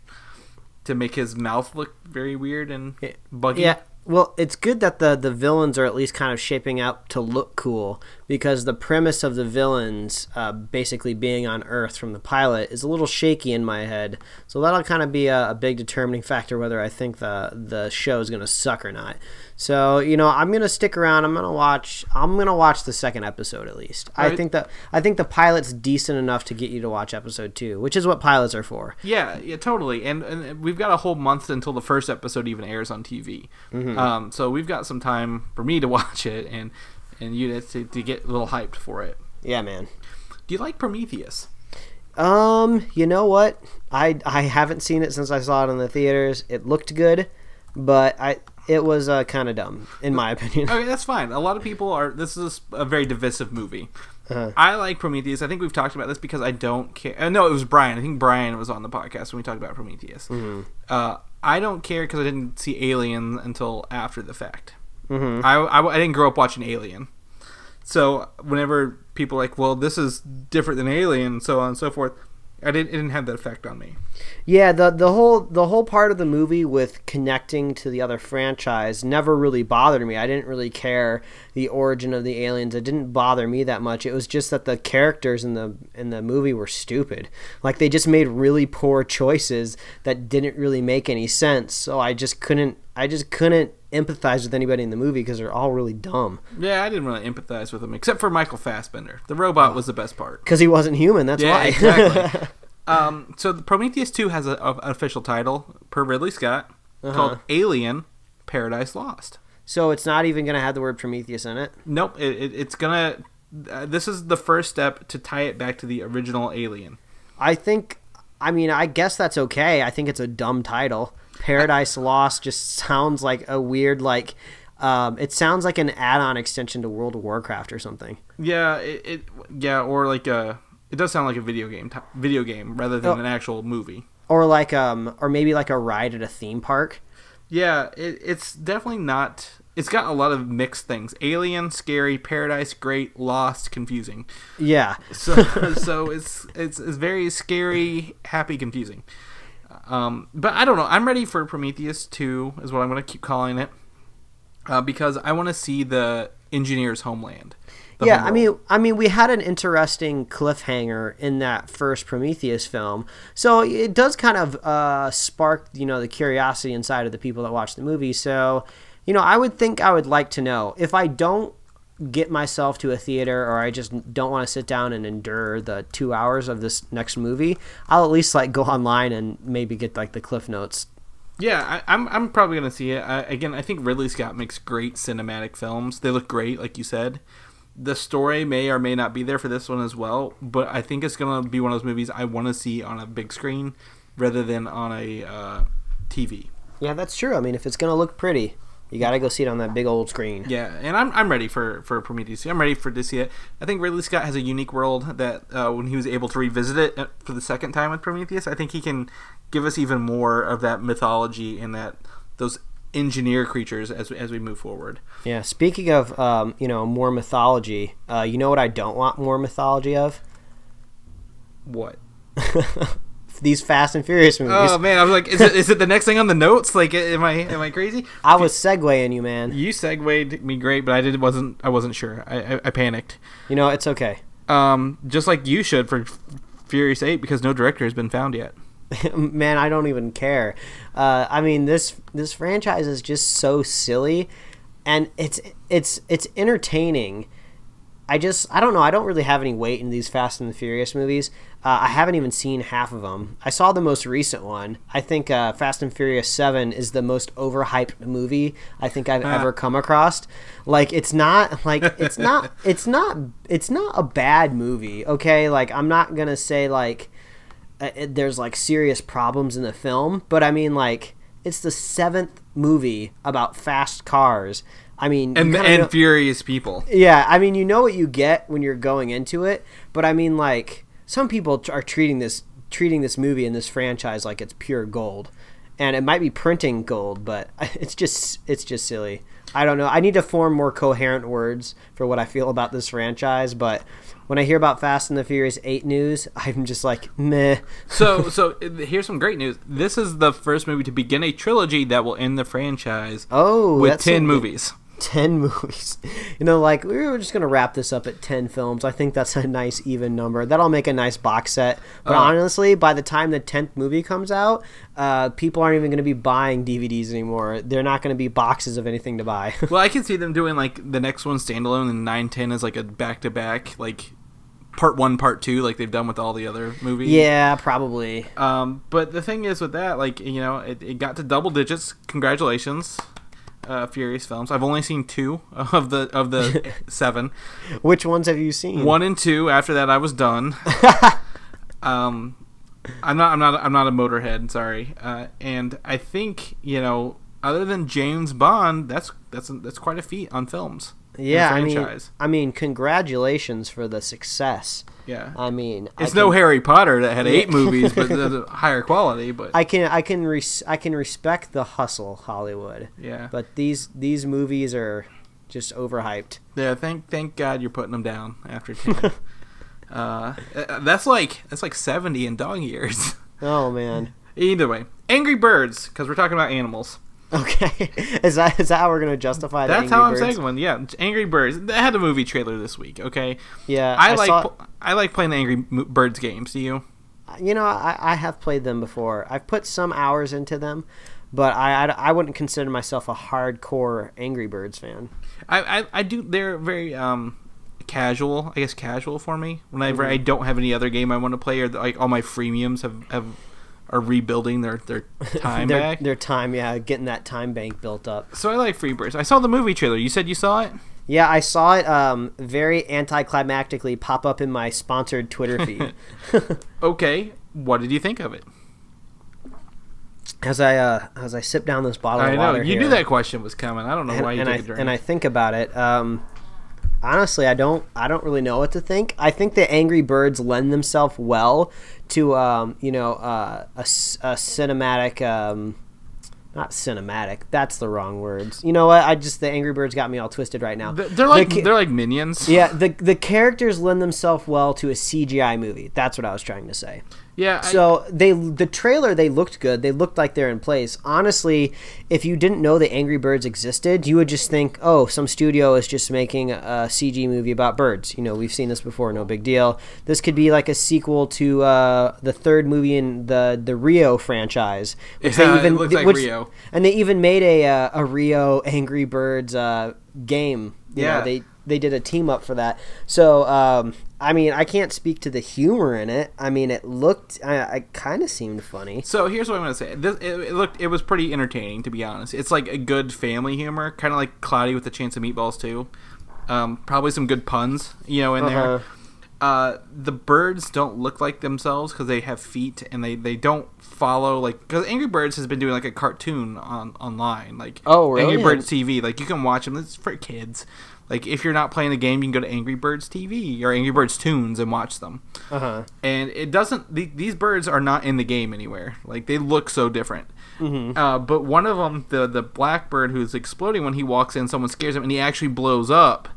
to make his mouth look very weird and buggy. Yeah. Well, it's good that the villains are at least kind of shaping out to look cool, because the premise of the villains basically being on Earth from the pilot is a little shaky in my head. So that'll kind of be a big determining factor whether I think the show is going to suck or not. So, I'm going to stick around. I'm going to watch the second episode at least. Right. I think the pilot's decent enough to get you to watch episode 2, which is what pilots are for. Yeah, totally. And we've got a whole month until the first episode even airs on TV. So we've got some time for me to watch it and you to get a little hyped for it. Yeah, man. Do you like Prometheus? You know what? I haven't seen it since I saw it in the theaters. It looked good, but it was kind of dumb, in my opinion. Okay, that's fine. A lot of people are... This is a very divisive movie. I like Prometheus. I think we've talked about this because I don't care... No, it was Brian. I think Brian was on the podcast when we talked about Prometheus. I don't care because I didn't see Alien until after the fact. I didn't grow up watching Alien. So whenever people are like, well, this is different than Alien, and so on and so forth, it didn't have that effect on me. Yeah, the whole part of the movie with connecting to the other franchise never really bothered me. I didn't really care the origin of the aliens. It didn't bother me that much. It was just that the characters in the movie were stupid. Like, they just made really poor choices that didn't really make any sense. So I just couldn't empathize with anybody in the movie because they're all really dumb. Yeah, I didn't really empathize with them except for Michael Fassbender. The robot was the best part because he wasn't human. That's why. Exactly. So the Prometheus 2 has an official title per Ridley Scott called Alien: Paradise Lost. So it's not even going to have the word Prometheus in it? Nope. It's going to... this is the first step to tie it back to the original Alien. I guess that's okay. I think it's a dumb title. Paradise Lost just sounds like a weird, like... it sounds like an add-on extension to World of Warcraft or something. Yeah, or like a... It does sound like a video game rather than an actual movie. Or like or maybe like a ride at a theme park. Yeah, it's definitely not. It's got a lot of mixed things: alien, scary, paradise, great, lost, confusing. Yeah. So it's very scary, happy, confusing. But I don't know. I'm ready for Prometheus 2, is what I'm going to keep calling it, because I want to see the engineer's homeland. Yeah, I mean, we had an interesting cliffhanger in that first Prometheus film, so it does kind of spark, the curiosity inside of the people that watch the movie. So, I would think I would like to know. If I don't get myself to a theater, or I just don't want to sit down and endure the 2 hours of this next movie, I'll at least go online and maybe get the Cliff Notes. Yeah, I'm probably gonna see it. Again, I think Ridley Scott makes great cinematic films. They look great, like you said. The story may or may not be there for this one as well, but I think it's going to be one of those movies I want to see on a big screen rather than on a TV. Yeah, that's true. I mean, if it's going to look pretty, you got to go see it on that big old screen. Yeah, and I'm ready for Prometheus. I'm ready to see it. I think Ridley Scott has a unique world that when he was able to revisit it for the second time with Prometheus, I think he can give us even more of that mythology and those engineer creatures as we move forward. Yeah, speaking of more mythology, you know what I don't want more mythology of? What? These Fast and Furious movies. Oh man, I was like, is it the next thing on the notes? Like, am I crazy? I was segueing you, man. You segued me great, but I wasn't sure. I panicked. It's okay. Just like you should for Furious 8 because no director has been found yet. Man, I don't even care. I mean, this franchise is just so silly, and it's entertaining I don't know. I don't really have any weight in these Fast and the Furious movies. I haven't even seen half of them. I saw the most recent one. I think Fast and Furious 7 is the most overhyped movie I think I've ever come across. Like, it's not a bad movie. Okay, like, I'm not gonna say like there's like serious problems in the film, but I mean, like, it's the 7th movie about fast cars. I mean, and furious people. Yeah, I mean, you know what you get when you're going into it, but I mean, like, some people are treating this movie and this franchise like it's pure gold, and it might be printing gold, but it's just silly. I don't know. I need to form more coherent words for what I feel about this franchise, but when I hear about Fast and the Furious 8 news, I'm just like, meh. So here's some great news. This is the first movie to begin a trilogy that will end the franchise with 10 movies. 10 movies. You know, like, we were just going to wrap this up at 10 films. I think that's a nice even number. That'll make a nice box set. But honestly, by the time the 10th movie comes out, people aren't even going to be buying DVDs anymore. They're not going to be boxes of anything to buy. Well, I can see them doing, like, the next one standalone and 9, 10 is like a back-to-back, like, part 1, part 2, like they've done with all the other movies. Yeah, probably. But the thing is with that, like, you know, it got to double digits. Congratulations. Furious films. I've only seen 2 of the 7. Which ones have you seen? 1 and 2. After that, I was done. I'm not a motorhead. Sorry. And I think, you know, other than James Bond, that's quite a feat on films. Yeah, I mean, congratulations for the success. Yeah, I mean, it's no Harry Potter that had 8 movies, but the higher quality. But I can respect the hustle, Hollywood. Yeah, but these movies are just overhyped. Yeah, thank God you're putting them down after 10. That's like 70 in dog years. Oh man. Either way, Angry Birds, because we're talking about animals. Okay, is that how we're gonna justify that? That's how I'm saying one. Yeah, Angry Birds. They had a movie trailer this week. Okay. Yeah, I like playing the Angry Birds games. Do you? You know, I have played them before. I've put some hours into them, but I wouldn't consider myself a hardcore Angry Birds fan. I do. They're very casual. I guess casual for me. Whenever I don't have any other game I want to play, or like all my freemiums are rebuilding their time back. Their time, yeah, getting that time bank built up. So I like Free Birds. I saw the movie trailer. You said you saw it? Yeah, I saw it very anticlimactically pop up in my sponsored Twitter feed. Okay, what did you think of it? As I sip down this bottle of water, you knew that question was coming. I don't know why you took a drink. And I think about it. Honestly, I don't really know what to think. I think the Angry Birds lend themselves well to a cinematic, not cinematic. That's the wrong words. You know what? the Angry Birds got me all twisted right now. They're like minions. Yeah, the characters lend themselves well to a CGI movie. That's what I was trying to say. Yeah. So the trailer, they looked good. They looked like they're in place. Honestly, if you didn't know the Angry Birds existed, you would just think, oh, some studio is just making a CG movie about birds. You know, we've seen this before. No big deal. This could be like a sequel to the 3rd movie in the Rio franchise. It looks like Rio. And they even made a Rio Angry Birds game. You know, they did a team up for that. So, I mean, I can't speak to the humor in it. I mean, it looked, I kind of seemed funny. So here's what I'm going to say. It was pretty entertaining, to be honest. It's like a good family humor, kind of like Cloudy with a Chance of Meatballs too. Probably some good puns, you know, in there. The birds don't look like themselves because they have feet, and they don't follow, like, because Angry Birds has been doing like a cartoon online, like, oh really? Angry Birds TV, like, you can watch them. It's for kids. Like, if you're not playing the game, you can go to Angry Birds TV or Angry Birds Toons and watch them. And it doesn't, these birds are not in the game anywhere. Like, they look so different. But one of them, the black bird who's exploding, when he walks in, someone scares him and he actually blows up,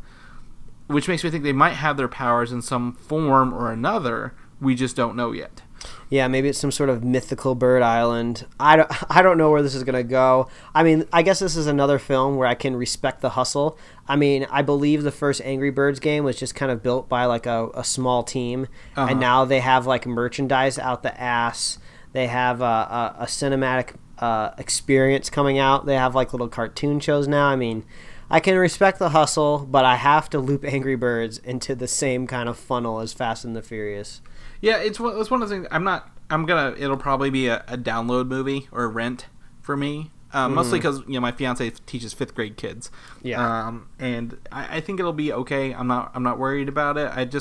which makes me think they might have their powers in some form or another. We just don't know yet. Yeah, maybe it's some sort of mythical bird island. I don't know where this is going to go. I mean, I guess this is another film where I can respect the hustle. I mean, I believe the first Angry Birds game was just kind of built by like a small team, and now they have like merchandise out the ass. They have a cinematic experience coming out. They have like little cartoon shows now. I mean, I can respect the hustle, but I have to loop Angry Birds into the same kind of funnel as Fast and the Furious. Yeah, it's one of the things. It'll probably be a download movie or a rent for me. Mostly because my fiance teaches 5th grade kids. Yeah. And I think it'll be okay. I'm not worried about it.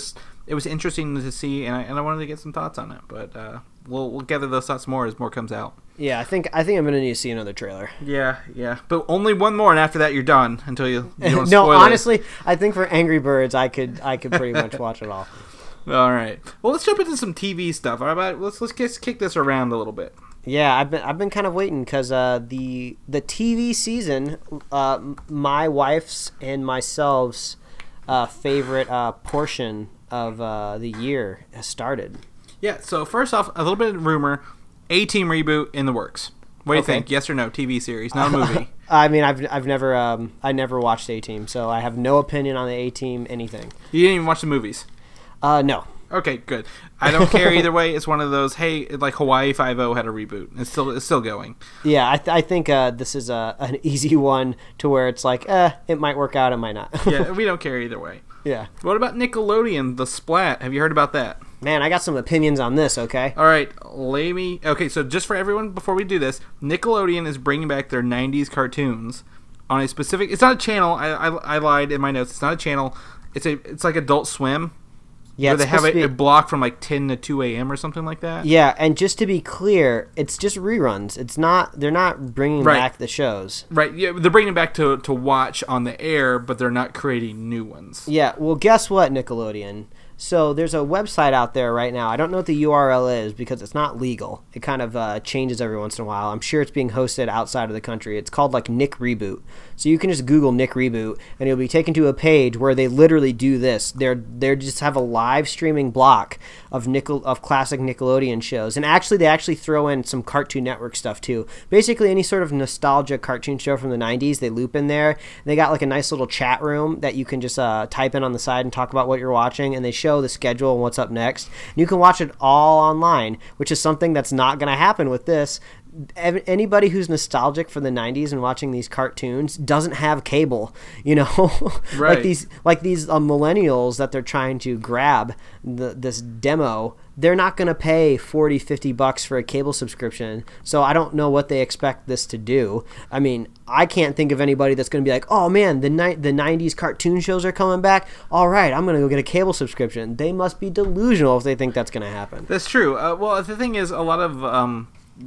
It was interesting to see, and I wanted to get some thoughts on it. But we'll gather those thoughts more as more comes out. Yeah, I think I'm gonna need to see another trailer. Yeah. But only one more, and after that you're done until you don't spoil No, honestly, it. I think for Angry Birds, I could pretty much watch it all. All right. Well, let's jump into some TV stuff. All right, let's kick this around a little bit. Yeah, I've been kind of waiting because the TV season, my wife's and myself's favorite portion of the year has started. Yeah. So first off, a little bit of rumor: A-Team reboot in the works. What do you think? Yes or no? TV series, not a movie. I mean, I've never watched A-Team, so I have no opinion on the A-Team anything. You didn't even watch the movies. No. Okay, good. I don't care either way. It's one of those. Hey, like Hawaii Five-0 had a reboot. It's still going. Yeah, I think this is an easy one to where it's like, it might work out, it might not. Yeah, we don't care either way. Yeah. What about Nickelodeon, the Splat? Have you heard about that? Man, I got some opinions on this. Okay. All right, Okay, so just for everyone, before we do this, Nickelodeon is bringing back their '90s cartoons on a specific. It's not a channel. I lied in my notes. It's not a channel. It's like Adult Swim. Yeah, where they have a block from like 10 to 2 a.m. or something like that. Yeah, and just to be clear, it's just reruns. It's not. They're not bringing back the shows. Right. Yeah, they're bringing them back to watch on the air, but they're not creating new ones. Yeah. Well, guess what, Nickelodeon? So there's a website out there right now. I don't know what the URL is because it's not legal. It kind of changes every once in a while. I'm sure it's being hosted outside of the country. It's called like Nick Reboot. So you can just Google Nick Reboot and you'll be taken to a page where they literally do this. They just have a live streaming block of classic Nickelodeon shows. And actually they throw in some Cartoon Network stuff too. Basically any sort of nostalgia cartoon show from the 90s they loop in there. They got like a nice little chat room that you can just type in on the side and talk about what you're watching, and they show the schedule and what's up next. And you can watch it all online, which is something that's not going to happen with this. Anybody who's nostalgic for the 90s and watching these cartoons doesn't have cable, Right. like these millennials that they're trying to grab this demo. They're not going to pay $40-$50 for a cable subscription, so I don't know what they expect this to do. I mean, I can't think of anybody that's going to be like, oh man, the 90s cartoon shows are coming back, all right, I'm going to go get a cable subscription. They must be delusional if they think that's going to happen. That's true. Well, the thing is, a lot of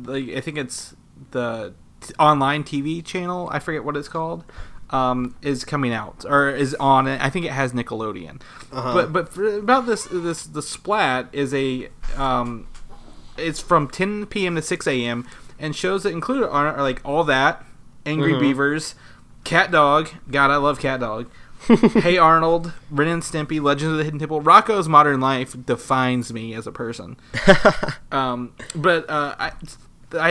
I think it's the online TV channel, I forget what it's called, is coming out or is on it. I think it has Nickelodeon. But about the Splat is it's from 10 p.m. to 6 a.m. and shows that include are like All That, Angry Beavers, Cat Dog. God, I love Cat Dog. Hey Arnold, Ren and Stimpy, Legends of the Hidden Temple. Rocko's Modern Life defines me as a person. I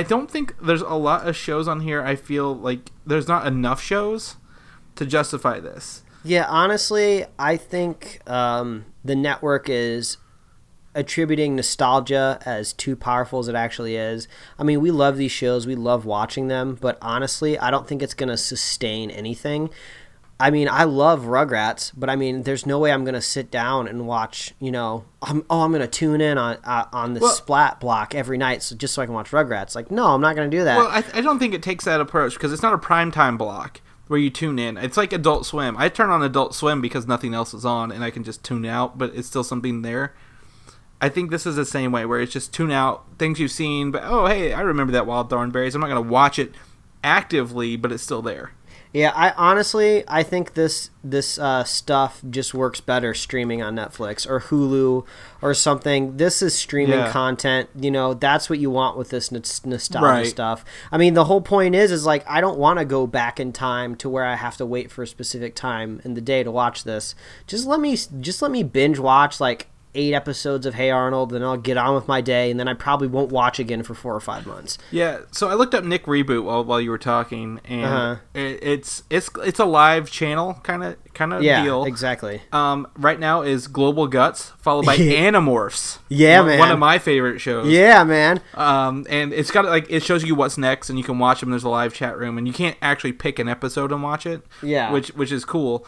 don't think there's a lot of shows on here. I feel like there's not enough shows to justify this. Yeah, honestly, I think the network is attributing nostalgia as too powerful as it actually is. I mean, we love these shows. We love watching them. But honestly, I don't think it's going to sustain anything. I mean, I love Rugrats, but I mean, there's no way I'm going to sit down and watch, I'm going to tune in on the Splat block every night just so I can watch Rugrats. Like, no, I'm not going to do that. Well, I don't think it takes that approach because it's not a primetime block where you tune in. It's like Adult Swim. I turn on Adult Swim because nothing else is on and I can just tune out, but it's still something there. I think this is the same way where it's just tune out things you've seen, but oh, hey, I remember that Wild Thornberries. I'm not going to watch it actively, but it's still there. Yeah, I think this stuff just works better streaming on Netflix or Hulu or something. This is streaming content. That's what you want with this nostalgia stuff. I mean, the whole point is like I don't want to go back in time to where I have to wait for a specific time in the day to watch this. Just let me binge watch like 8 episodes of Hey Arnold, then I'll get on with my day, and then I probably won't watch again for 4 or 5 months. Yeah, so I looked up Nick Reboot while you were talking, and it's a live channel kind of deal. Yeah, exactly. Right now is Global Guts, followed by Animorphs. Yeah, man. One of my favorite shows. Yeah, man. And it's got it shows you what's next, and you can watch them. There's a live chat room, and you can't actually pick an episode and watch it. Yeah, which is cool.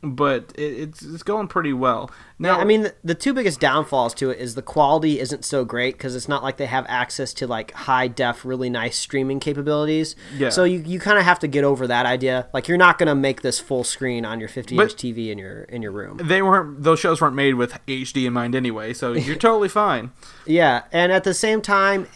But it's going pretty well. Now, I mean, the 2 biggest downfalls to it is the quality isn't so great because it's not like they have access to like high def, really nice streaming capabilities. Yeah. So you kind of have to get over that idea. Like you're not gonna make this full screen on your 50-inch TV in your room. Those shows weren't made with HD in mind anyway, so you're totally fine. Yeah, and at the same time,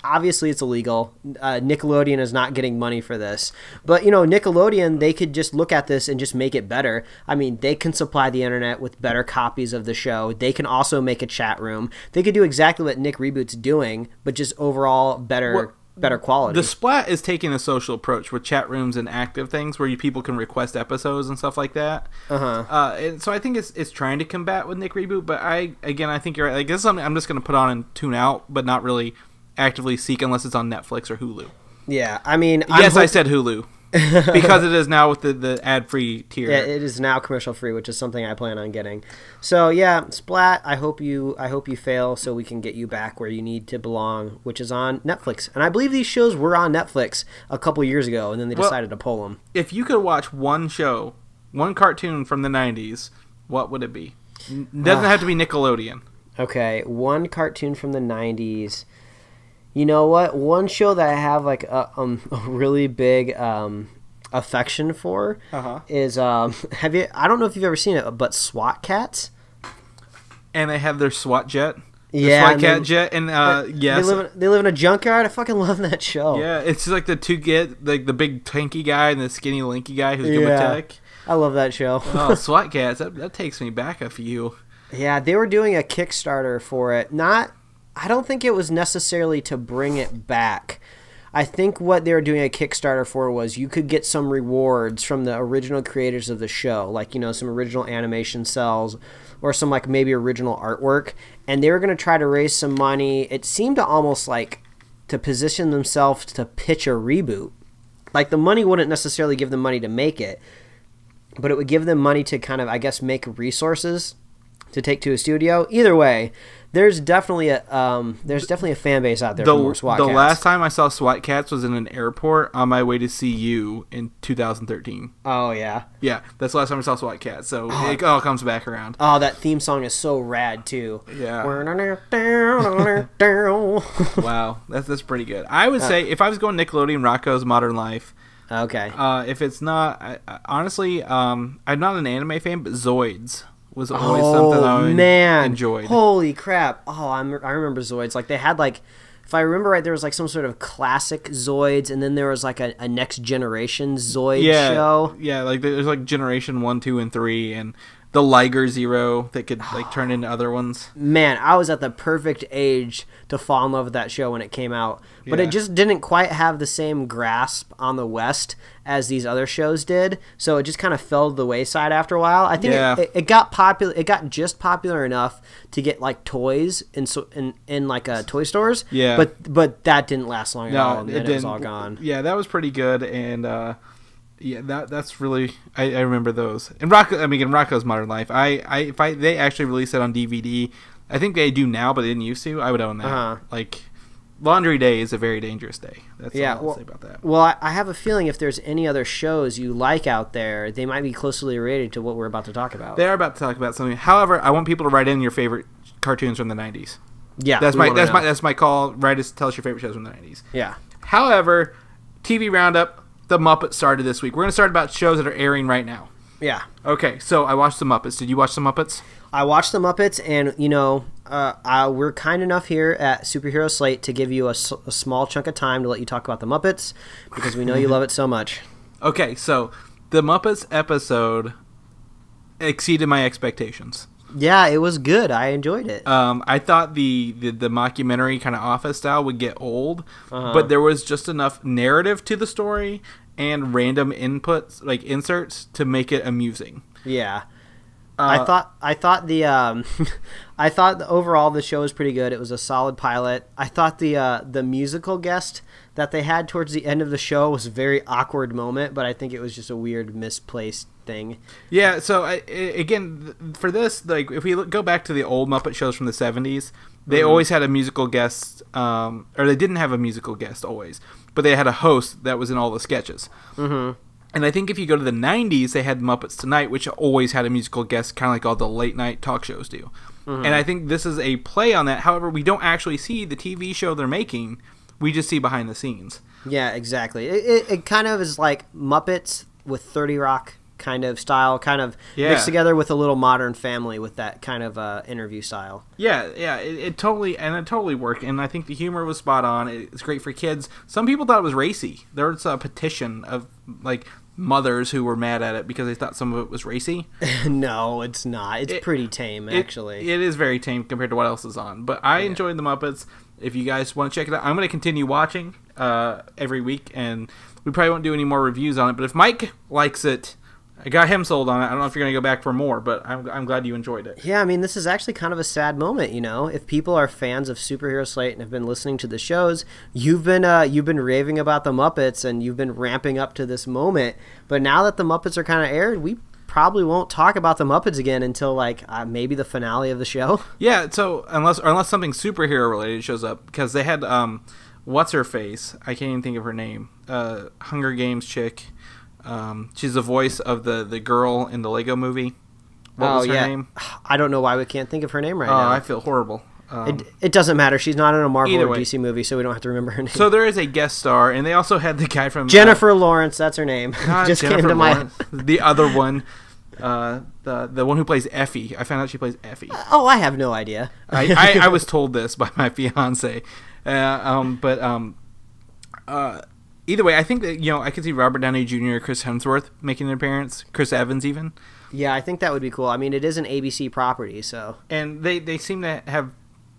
obviously it's illegal. Nickelodeon is not getting money for this. But, Nickelodeon, they could just look at this and just make it better. I mean, they can supply the internet with better copies of the show. They can also make a chat room. They could do exactly what Nick Reboot's doing, but just overall better quality. The Splat is taking a social approach with chat rooms and active things where people can request episodes and stuff like that. And so I think it's trying to combat with Nick Reboot, but I think you're right. Like, this is something I'm just going to put on and tune out, but not really actively seek unless it's on Netflix or Hulu. Yeah, I mean... I said Hulu. Because it is now with the ad-free tier. Yeah, it is now commercial-free, which is something I plan on getting. So, yeah, Splat, I hope you fail so we can get you back where you need to belong, which is on Netflix. And I believe these shows were on Netflix a couple years ago, and then they decided to pull them. If you could watch one show, one cartoon from the 90s, what would it be? It doesn't have to be Nickelodeon. Okay, one cartoon from the 90s... You know what? One show that I have like a really big affection for is have you? I don't know if you've ever seen it, but SWAT Cats. And they have their SWAT jet. Yeah, SWAT Cat jet, and yes, they live in a junkyard. I fucking love that show. Yeah, it's like the the big tanky guy and the skinny lanky guy who's good with tech. I love that show. Oh, SWAT Cats! That takes me back a few. Yeah, they were doing a Kickstarter for it. I don't think it was necessarily to bring it back. I think what they were doing a Kickstarter for was you could get some rewards from the original creators of the show, like, some original animation cells or some, like, maybe original artwork. And they were going to try to raise some money. It seemed to almost, like, to position themselves to pitch a reboot. Like, the money wouldn't necessarily give them money to make it, but it would give them money to kind of, I guess, make resources to take to a studio. Either way, there's definitely a fan base out there for more SWAT Cats. The last time I saw SWAT Cats was in an airport on my way to see you in 2013. Oh, yeah? Yeah, that's the last time I saw SWAT Cats, so it all comes back around. Oh, that theme song is so rad, too. Yeah. Wow, that's pretty good. I would say, if I was going Nickelodeon, Rocko's Modern Life. Okay. If it's not, honestly, I'm not an anime fan, but Zoids was always something I enjoyed. Holy crap. Oh, I remember Zoids. Like, they had, like, if I remember right, there was, like, some sort of classic Zoids, and then there was, like, a next generation Zoid show. Yeah, like, there's, like, Generation 1, 2, and 3, and the Liger Zero that could, like, turn into other ones. Man, I was at the perfect age to fall in love with that show when it came out. But it just didn't quite have the same grasp on the West as these other shows did. So it just kind of fell to the wayside after a while. I think it got popular. It got just popular enough to get, like, toys in like toy stores. Yeah. But that didn't last long at all, and then it was all gone. Yeah, that was pretty good, and that's really I remember those. And Rocko's Modern Life. If they actually released it on DVD, I think they do now, but they didn't used to. I would own that. Like, Laundry Day is a very dangerous day. That's all I'll say about that. Well, I have a feeling if there's any other shows you like out there, they might be closely related to what we're about to talk about. They are about to talk about something. However, I want people to write in your favorite cartoons from the 90s. Yeah, that's my call. Tell us your favorite shows from the 90s. Yeah. However, TV Roundup, The Muppets started this week. We're going to start about shows that are airing right now. Yeah. Okay, so I watched The Muppets. Did you watch The Muppets? I watched The Muppets, and, we're kind enough here at Superhero Slate to give you a small chunk of time to let you talk about The Muppets, because we know you love it so much. Okay, so The Muppets episode exceeded my expectations. Yeah, it was good. I enjoyed it. I thought the mockumentary kind of Office style would get old, but there was just enough narrative to the story and random inputs, like inserts, to make it amusing. Yeah. I thought the I thought overall the show was pretty good. It was a solid pilot. I thought the musical guest that they had towards the end of the show was a very awkward moment, but I think it was just a weird misplaced thing. Yeah. So again, for this, like, if we go back to the old Muppet shows from the 70s, they always had a musical guest, or they didn't have a musical guest always, but they had a host that was in all the sketches. Mm-hmm. And I think if you go to the 90s, they had Muppets Tonight, which always had a musical guest, kind of like all the late-night talk shows do. Mm-hmm. And I think this is a play on that. However, we don't actually see the TV show they're making. We just see behind the scenes. Yeah, exactly. It kind of is like Muppets with 30 Rock kind of style, kind of mixed together with a little Modern Family with that kind of interview style. Yeah, it totally worked, and I think the humor was spot on. It's great for kids. Some people thought it was racy. There was a petition of like mothers who were mad at it because they thought some of it was racy. No, it's not. It's pretty tame, actually. It is very tame compared to what else is on. But I enjoyed the Muppets. If you guys want to check it out, I'm going to continue watching every week, and we probably won't do any more reviews on it. But if Mike likes it, I got him sold on it. I don't know if you're going to go back for more, but I'm glad you enjoyed it. Yeah, I mean, this is actually kind of a sad moment, you know. If people are fans of Superhero Slate and have been listening to the shows, you've been raving about the Muppets, and you've been ramping up to this moment. But now that the Muppets are kind of aired, we probably won't talk about the Muppets again until like maybe the finale of the show. Yeah, so unless something superhero related shows up, because they had what's her face? I can't even think of her name. Hunger Games chick. She's the voice of the girl in the Lego movie. What was her name? I don't know why we can't think of her name right now. I feel horrible. It doesn't matter. She's not in a Marvel or DC movie, so we don't have to remember her name. So there is a guest star, and they also had the guy from Jennifer Lawrence. That's her name. Just Jennifer came to Lawrence. The other one, the one who plays Effie. I found out she plays Effie. Oh, I have no idea. I was told this by my fiance, either way, I think that, I could see Robert Downey Jr., Chris Hemsworth making an appearance, Chris Evans even. Yeah, I think that would be cool. I mean, it is an ABC property, so. And they seem to have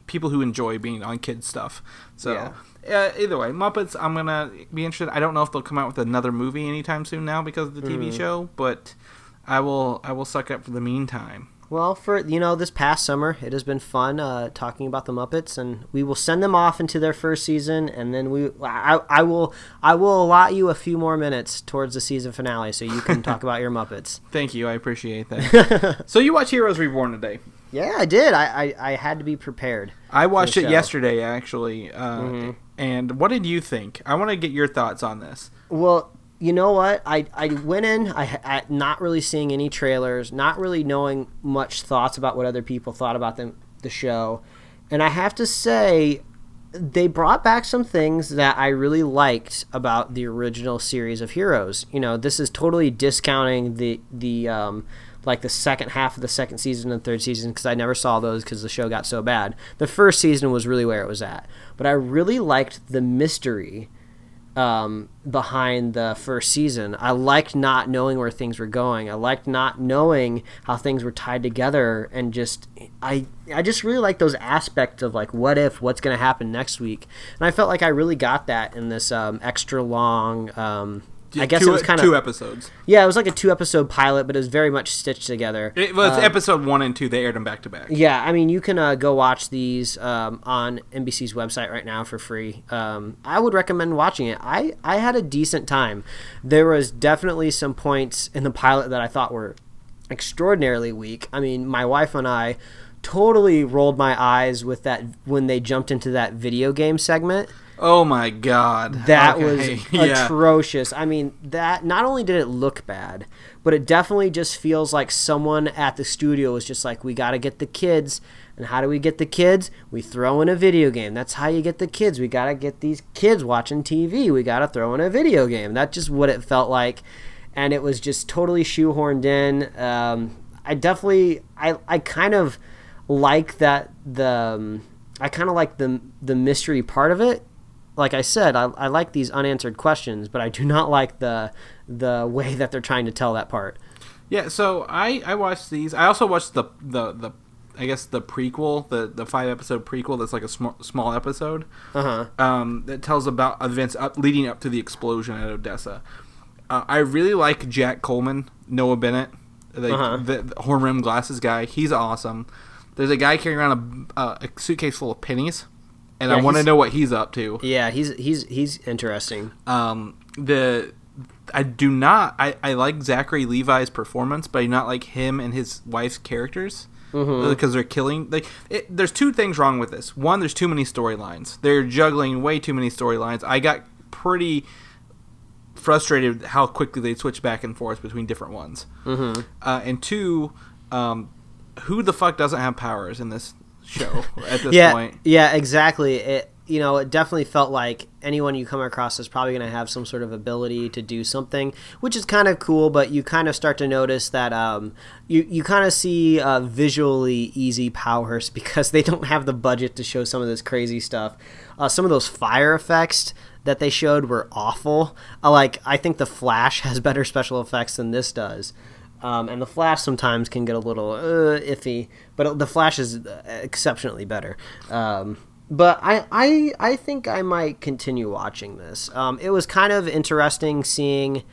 people who enjoy being on kids stuff. So, either way, Muppets, I'm going to be interested. I don't know if they'll come out with another movie anytime soon now because of the TV show, but I will suck up for the meantime. Well, for this past summer, it has been fun talking about the Muppets, and we will send them off into their first season, and then I will allot you a few more minutes towards the season finale, so you can talk about your Muppets. Thank you, I appreciate that. So you watched Heroes Reborn today? Yeah, I did. I had to be prepared. I watched it yesterday, actually, and what did you think? I want to get your thoughts on this. Well, you know what? I went in, I not really seeing any trailers, not really knowing much thoughts about what other people thought about the show. And I have to say, they brought back some things that I really liked about the original series of Heroes. This is totally discounting the second half of the second season and third season, because I never saw those because the show got so bad. The first season was really where it was at. But I really liked the mystery behind the first season. I liked not knowing where things were going. I liked not knowing how things were tied together, and I just really like those aspects of like what if, what's going to happen next week. And I felt like I really got that in this extra long I guess it was kind of 2 episodes. Yeah, it was like a 2-episode pilot, but it was very much stitched together. It was episode 1 and 2. They aired them back to back. Yeah, I mean, you can go watch these on NBC's website right now for free. I would recommend watching it. I had a decent time. There was definitely some points in the pilot that I thought were extraordinarily weak. I mean, my wife and I totally rolled my eyes with that when they jumped into that video game segment. Oh my god. That was atrocious. I mean, that not only did it look bad, but it definitely just feels like someone at the studio was just like, we got to get the kids. And how do we get the kids? We throw in a video game. That's how you get the kids. We got to get these kids watching TV. We got to throw in a video game. That's just what it felt like. And it was just totally shoehorned in. I kind of like that I kind of like the mystery part of it. Like I said, I like these unanswered questions, but I do not like the way that they're trying to tell that part. Yeah, so I watched these. I also watched the I guess the prequel, the 5-episode prequel that's like a small episode. That tells about events leading up to the explosion at Odessa. I really like Jack Coleman, Noah Bennett. the horn rim glasses guy. He's awesome. There's a guy carrying around a suitcase full of pennies, and I want to know what he's up to. Yeah, he's interesting. I like Zachary Levi's performance, but I do not like him and his wife's characters because they're killing. There's two things wrong with this. One, there's too many storylines. They're juggling way too many storylines. I got pretty frustrated with how quickly they switch back and forth between different ones. And two, who the fuck doesn't have powers in this show at this point? Yeah, exactly. It definitely felt like anyone you come across is probably going to have some sort of ability to do something, which is kind of cool, but you kind of start to notice that you kind of see visually easy powers because they don't have the budget to show some of this crazy stuff. Some of those fire effects that they showed were awful. I think the Flash has better special effects than this does. And the Flash sometimes can get a little iffy, but the Flash is exceptionally better. But I think I might continue watching this. It was kind of interesting seeing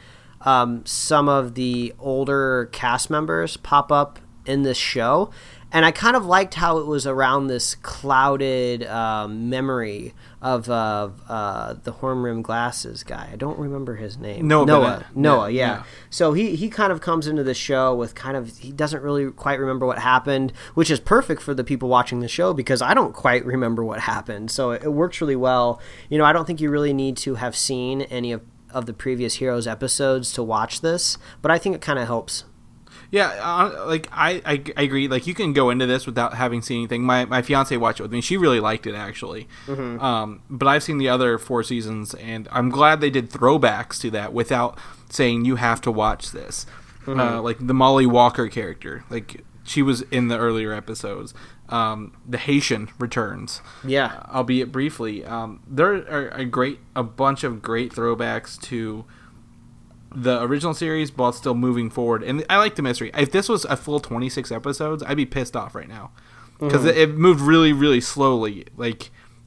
some of the older cast members pop up in this show. And I kind of liked how it was around this clouded memory of the horn rim glasses guy. I don't remember his name. Noah, yeah. So he kind of comes into the show with he doesn't really quite remember what happened, which is perfect for the people watching the show because I don't quite remember what happened. So it works really well. I don't think you really need to have seen any of the previous Heroes episodes to watch this, but I think it kind of helps. Yeah, I agree. You can go into this without having seen anything. My fiance watched it with me. She really liked it, actually. But I've seen the other 4 seasons, and I'm glad they did throwbacks to that without saying you have to watch this. Like the Molly Walker character, she was in the earlier episodes. The Haitian returns. Yeah, albeit briefly. There are a bunch of great throwbacks to the original series, while still moving forward. And I like the mystery. If this was a full 26 episodes, I'd be pissed off right now. Because it moved really, really slowly,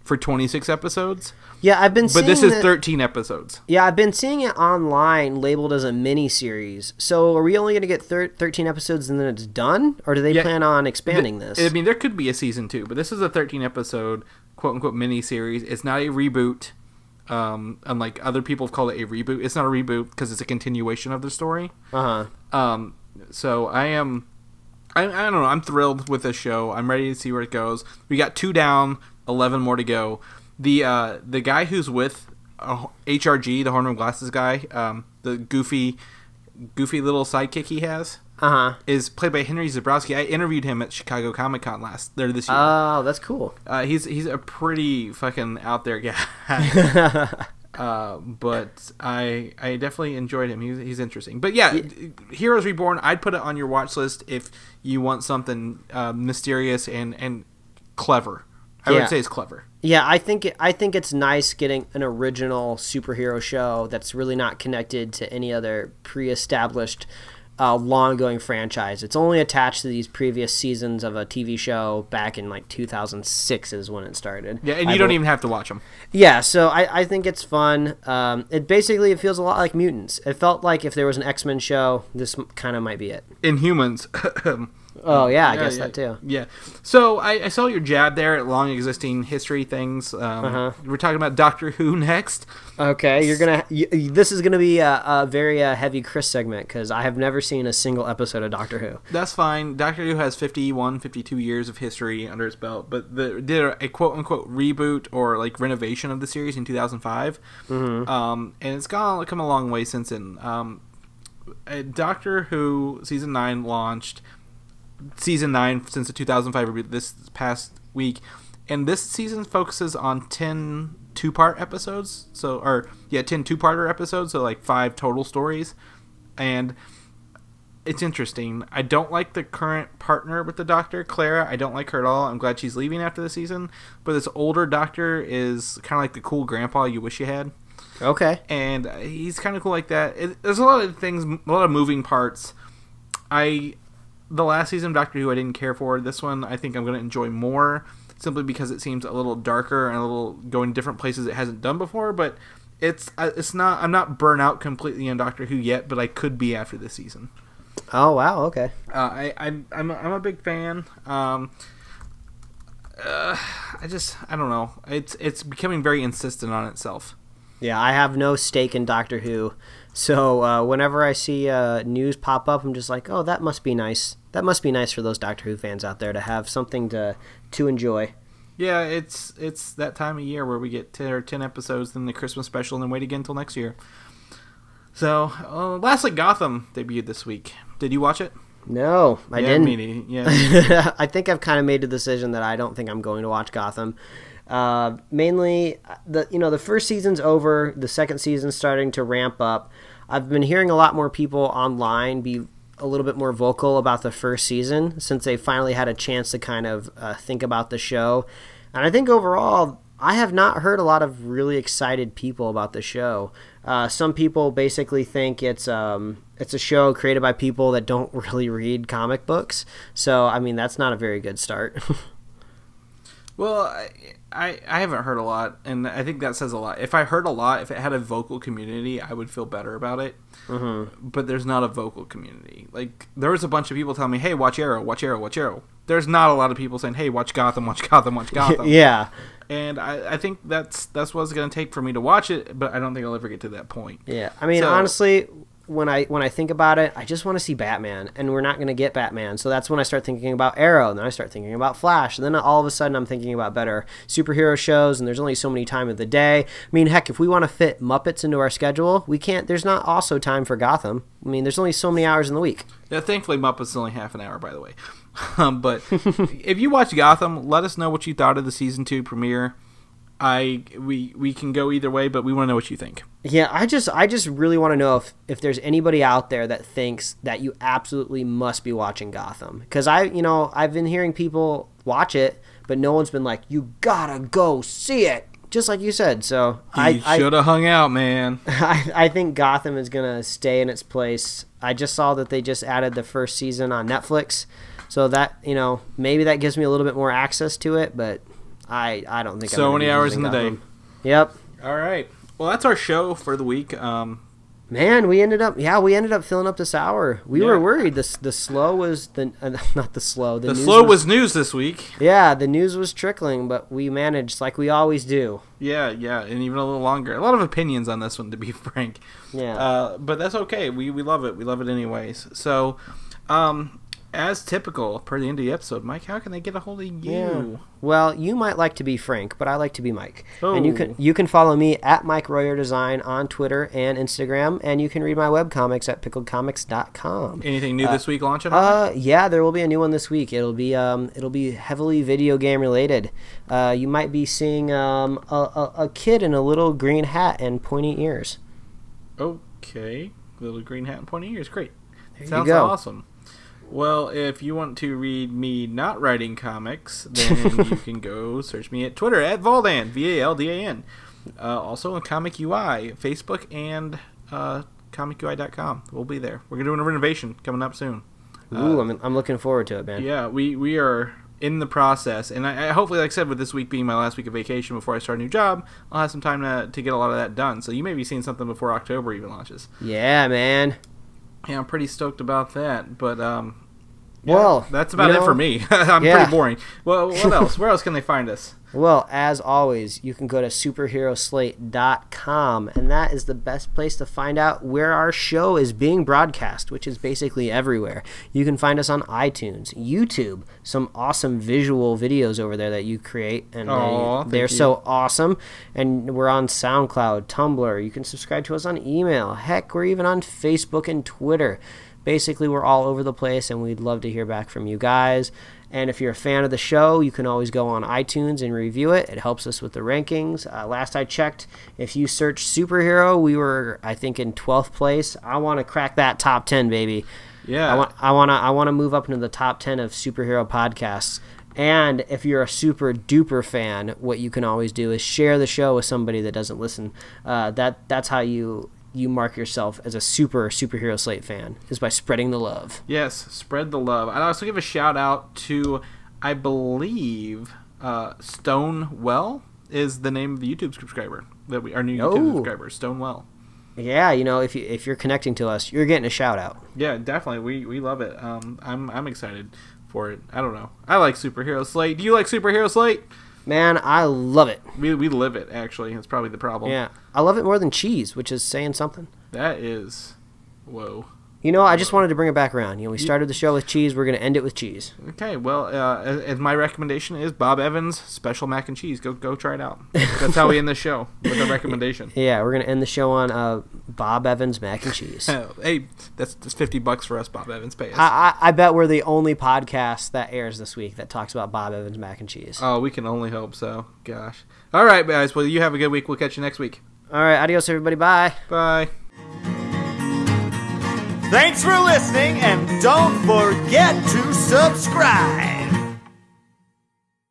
for 26 episodes. Yeah, I've been seeing But this is 13 episodes. Yeah, I've been seeing it online labeled as a mini-series. So are we only going to get 13 episodes and then it's done? Or do they plan on expanding this? I mean, there could be a season 2, but this is a 13-episode, quote-unquote, mini-series. It's not a reboot. Unlike other people have called it a reboot. It's not a reboot because it's a continuation of the story. So I don't know. I'm thrilled with this show. I'm ready to see where it goes. We got 2 down, 11 more to go. The guy who's with HRG, the horn rim glasses guy, the goofy little sidekick he has, is played by Henry Zabrowski. I interviewed him at Chicago Comic-Con this year. Oh, that's cool. He's a pretty fucking out there guy. But I definitely enjoyed him. He's interesting. But yeah, Heroes Reborn, I'd put it on your watch list if you want something mysterious and clever. I would say it's clever. Yeah, I think it's nice getting an original superhero show that's really not connected to any other pre-established long-going franchise. It's only attached to these previous seasons of a TV show back in 2006 is when it started. Yeah, and you don't even have to watch them. Yeah, so I think it's fun. It feels a lot like Mutants. It felt like if there was an X-Men show, this kind of might be it. Inhumans. Oh, yeah, I guess that too. Yeah. So I saw your jab there at long existing history things. We're talking about Doctor Who next. Okay, this is going to be a very heavy Chris segment because I have never seen a single episode of Doctor Who. That's fine. Doctor Who has 51, 52 years of history under its belt, but did a quote-unquote reboot or renovation of the series in 2005. And it's come a long way since then. Doctor Who Season 9 launched Season 9 since the 2005 reboot this past week, and this season focuses on 10 two-part episodes, 10 two-parter episodes, so 5 total stories, and it's interesting. I don't like the current partner with the Doctor, Clara. I don't like her at all. I'm glad she's leaving after the season, but this older Doctor is kind of like the cool grandpa you wish you had. Okay. And he's kind of cool like that. There's a lot of things, a lot of moving parts. The last season of Doctor Who I didn't care for. This one I think I'm going to enjoy more, simply because it seems a little darker and a little going different places it hasn't done before. But it's not. I'm not burnt out completely on Doctor Who yet, but I could be after this season. Oh wow, okay. I'm a big fan. I don't know. It's becoming very insistent on itself. Yeah, I have no stake in Doctor Who, so whenever I see news pop up, I'm just like, oh, that must be nice. That must be nice for those Doctor Who fans out there to have something to enjoy. Yeah, it's that time of year where we get 10 episodes, then the Christmas special, and then wait again until next year. So, lastly, Gotham debuted this week. Did you watch it? No, I didn't. Yeah. I think I've kind of made a decision that I don't think I'm going to watch Gotham. Mainly, the first season's over. The second season's starting to ramp up. I've been hearing a lot more people online be a little bit more vocal about the first season since they finally had a chance to kind of think about the show. And I think overall, I have not heard a lot of really excited people about the show. Some people basically think it's a show created by people that don't really read comic books. So, I mean, that's not a very good start. Well, I haven't heard a lot, and I think that says a lot. If I heard a lot, if it had a vocal community, I would feel better about it. Mm-hmm. But there's not a vocal community. Like, there was a bunch of people telling me, hey, watch Arrow, watch Arrow, watch Arrow. There's not a lot of people saying, hey, watch Gotham, watch Gotham, watch Gotham. Yeah. And I think that's what it's going to take for me to watch it, but I don't think I'll ever get to that point. Yeah. I mean, honestly, when I think about it, I just want to see Batman, and we're not going to get Batman. So that's when I start thinking about Arrow, and then I start thinking about Flash, and then all of a sudden I'm thinking about better superhero shows, and there's only so many time of the day. I mean, heck, if we want to fit Muppets into our schedule, we can't. There's not also time for Gotham. I mean, there's only so many hours in the week. Yeah, thankfully Muppets is only half an hour, by the way. But if you watch Gotham, let us know what you thought of the season 2 premiere. We can go either way, but we want to know what you think. Yeah, I just really want to know if there's anybody out there that thinks that you absolutely must be watching Gotham. Because I've been hearing people watch it, but no one's been like, you gotta go see it, just like you said. So I should have hung out, man. I think Gotham is gonna stay in its place. I just saw that they just added the first season on Netflix, so that maybe that gives me a little bit more access to it, but I don't think so many hours in the day. Yep. All right. Well, that's our show for the week. Man, we ended up filling up this hour. We were worried. The slow was not the slow. The slow was news this week. Yeah, the news was trickling, but we managed like we always do. Yeah, and even a little longer. A lot of opinions on this one, to be frank. Yeah. But that's okay. We love it. We love it anyways. So, as typical, per the end of the episode, Mike, how can they get a hold of you? Yeah. Well, you might like to be Frank, but I like to be Mike. Oh. And you can follow me at Mike Royer Design on Twitter and Instagram, and you can read my webcomics at pickledcomics.com. Anything new this week launching? Yeah, there will be a new one this week. It'll be heavily video game related. You might be seeing a kid in a little green hat and pointy ears. Okay, little green hat and pointy ears. Great. There Sounds you go. Awesome. Well, if you want to read me not writing comics, then you can go search me at Twitter at Valdan, VALDAN. Also on Comic UI, Facebook, and comicui.com. We'll be there. We're going to do a renovation coming up soon. Ooh, I'm looking forward to it, man. Yeah, we are in the process. And I hopefully, like I said, with this week being my last week of vacation before I start a new job, I'll have some time to get a lot of that done. So you may be seeing something before October even launches. Yeah, man. Yeah, I'm pretty stoked about that. But well, that's about it for me. I'm pretty boring. Well, what else? Where else can they find us? Well, as always, you can go to superheroslate.com, and that is the best place to find out where our show is being broadcast, which is basically everywhere. You can find us on iTunes, YouTube, some awesome visual videos over there that you create, and they're so awesome. And we're on SoundCloud, Tumblr. You can subscribe to us on email. Heck, we're even on Facebook and Twitter. Basically, we're all over the place, and we'd love to hear back from you guys. And if you're a fan of the show, you can always go on iTunes and review it. It helps us with the rankings. Last I checked, if you search superhero, we were, I think, in 12th place. I want to crack that top 10, baby. Yeah. I want to move up into the top 10 of superhero podcasts. And if you're a super duper fan, what you can always do is share the show with somebody that doesn't listen. That's how you mark yourself as a superhero Slate fan, is by spreading the love. Yes, spread the love. I'd also give a shout out to, I believe, Stonewell is the name of the YouTube subscriber our new YouTube subscriber, Stonewell. Yeah, if you're connecting to us, you're getting a shout out. Yeah, definitely. We love it. I'm excited for it. I don't know. I like Superhero Slate. Do you like Superhero Slate? Man, I love it. We live it, actually. That's probably the problem. Yeah. I love it more than cheese, which is saying something. That is... Whoa. I just wanted to bring it back around. We started the show with cheese. We're going to end it with cheese. Okay, well, as my recommendation is Bob Evans Special Mac and Cheese. Go try it out. That's how we end the show, with a recommendation. Yeah, we're going to end the show on Bob Evans Mac and Cheese. Hey, that's $50 for us, Bob Evans. Pay us. I bet we're the only podcast that airs this week that talks about Bob Evans Mac and Cheese. Oh, we can only hope so. Gosh. All right, guys. Well, you have a good week. We'll catch you next week. All right, adios, everybody. Bye. Bye. Thanks for listening, and don't forget to subscribe.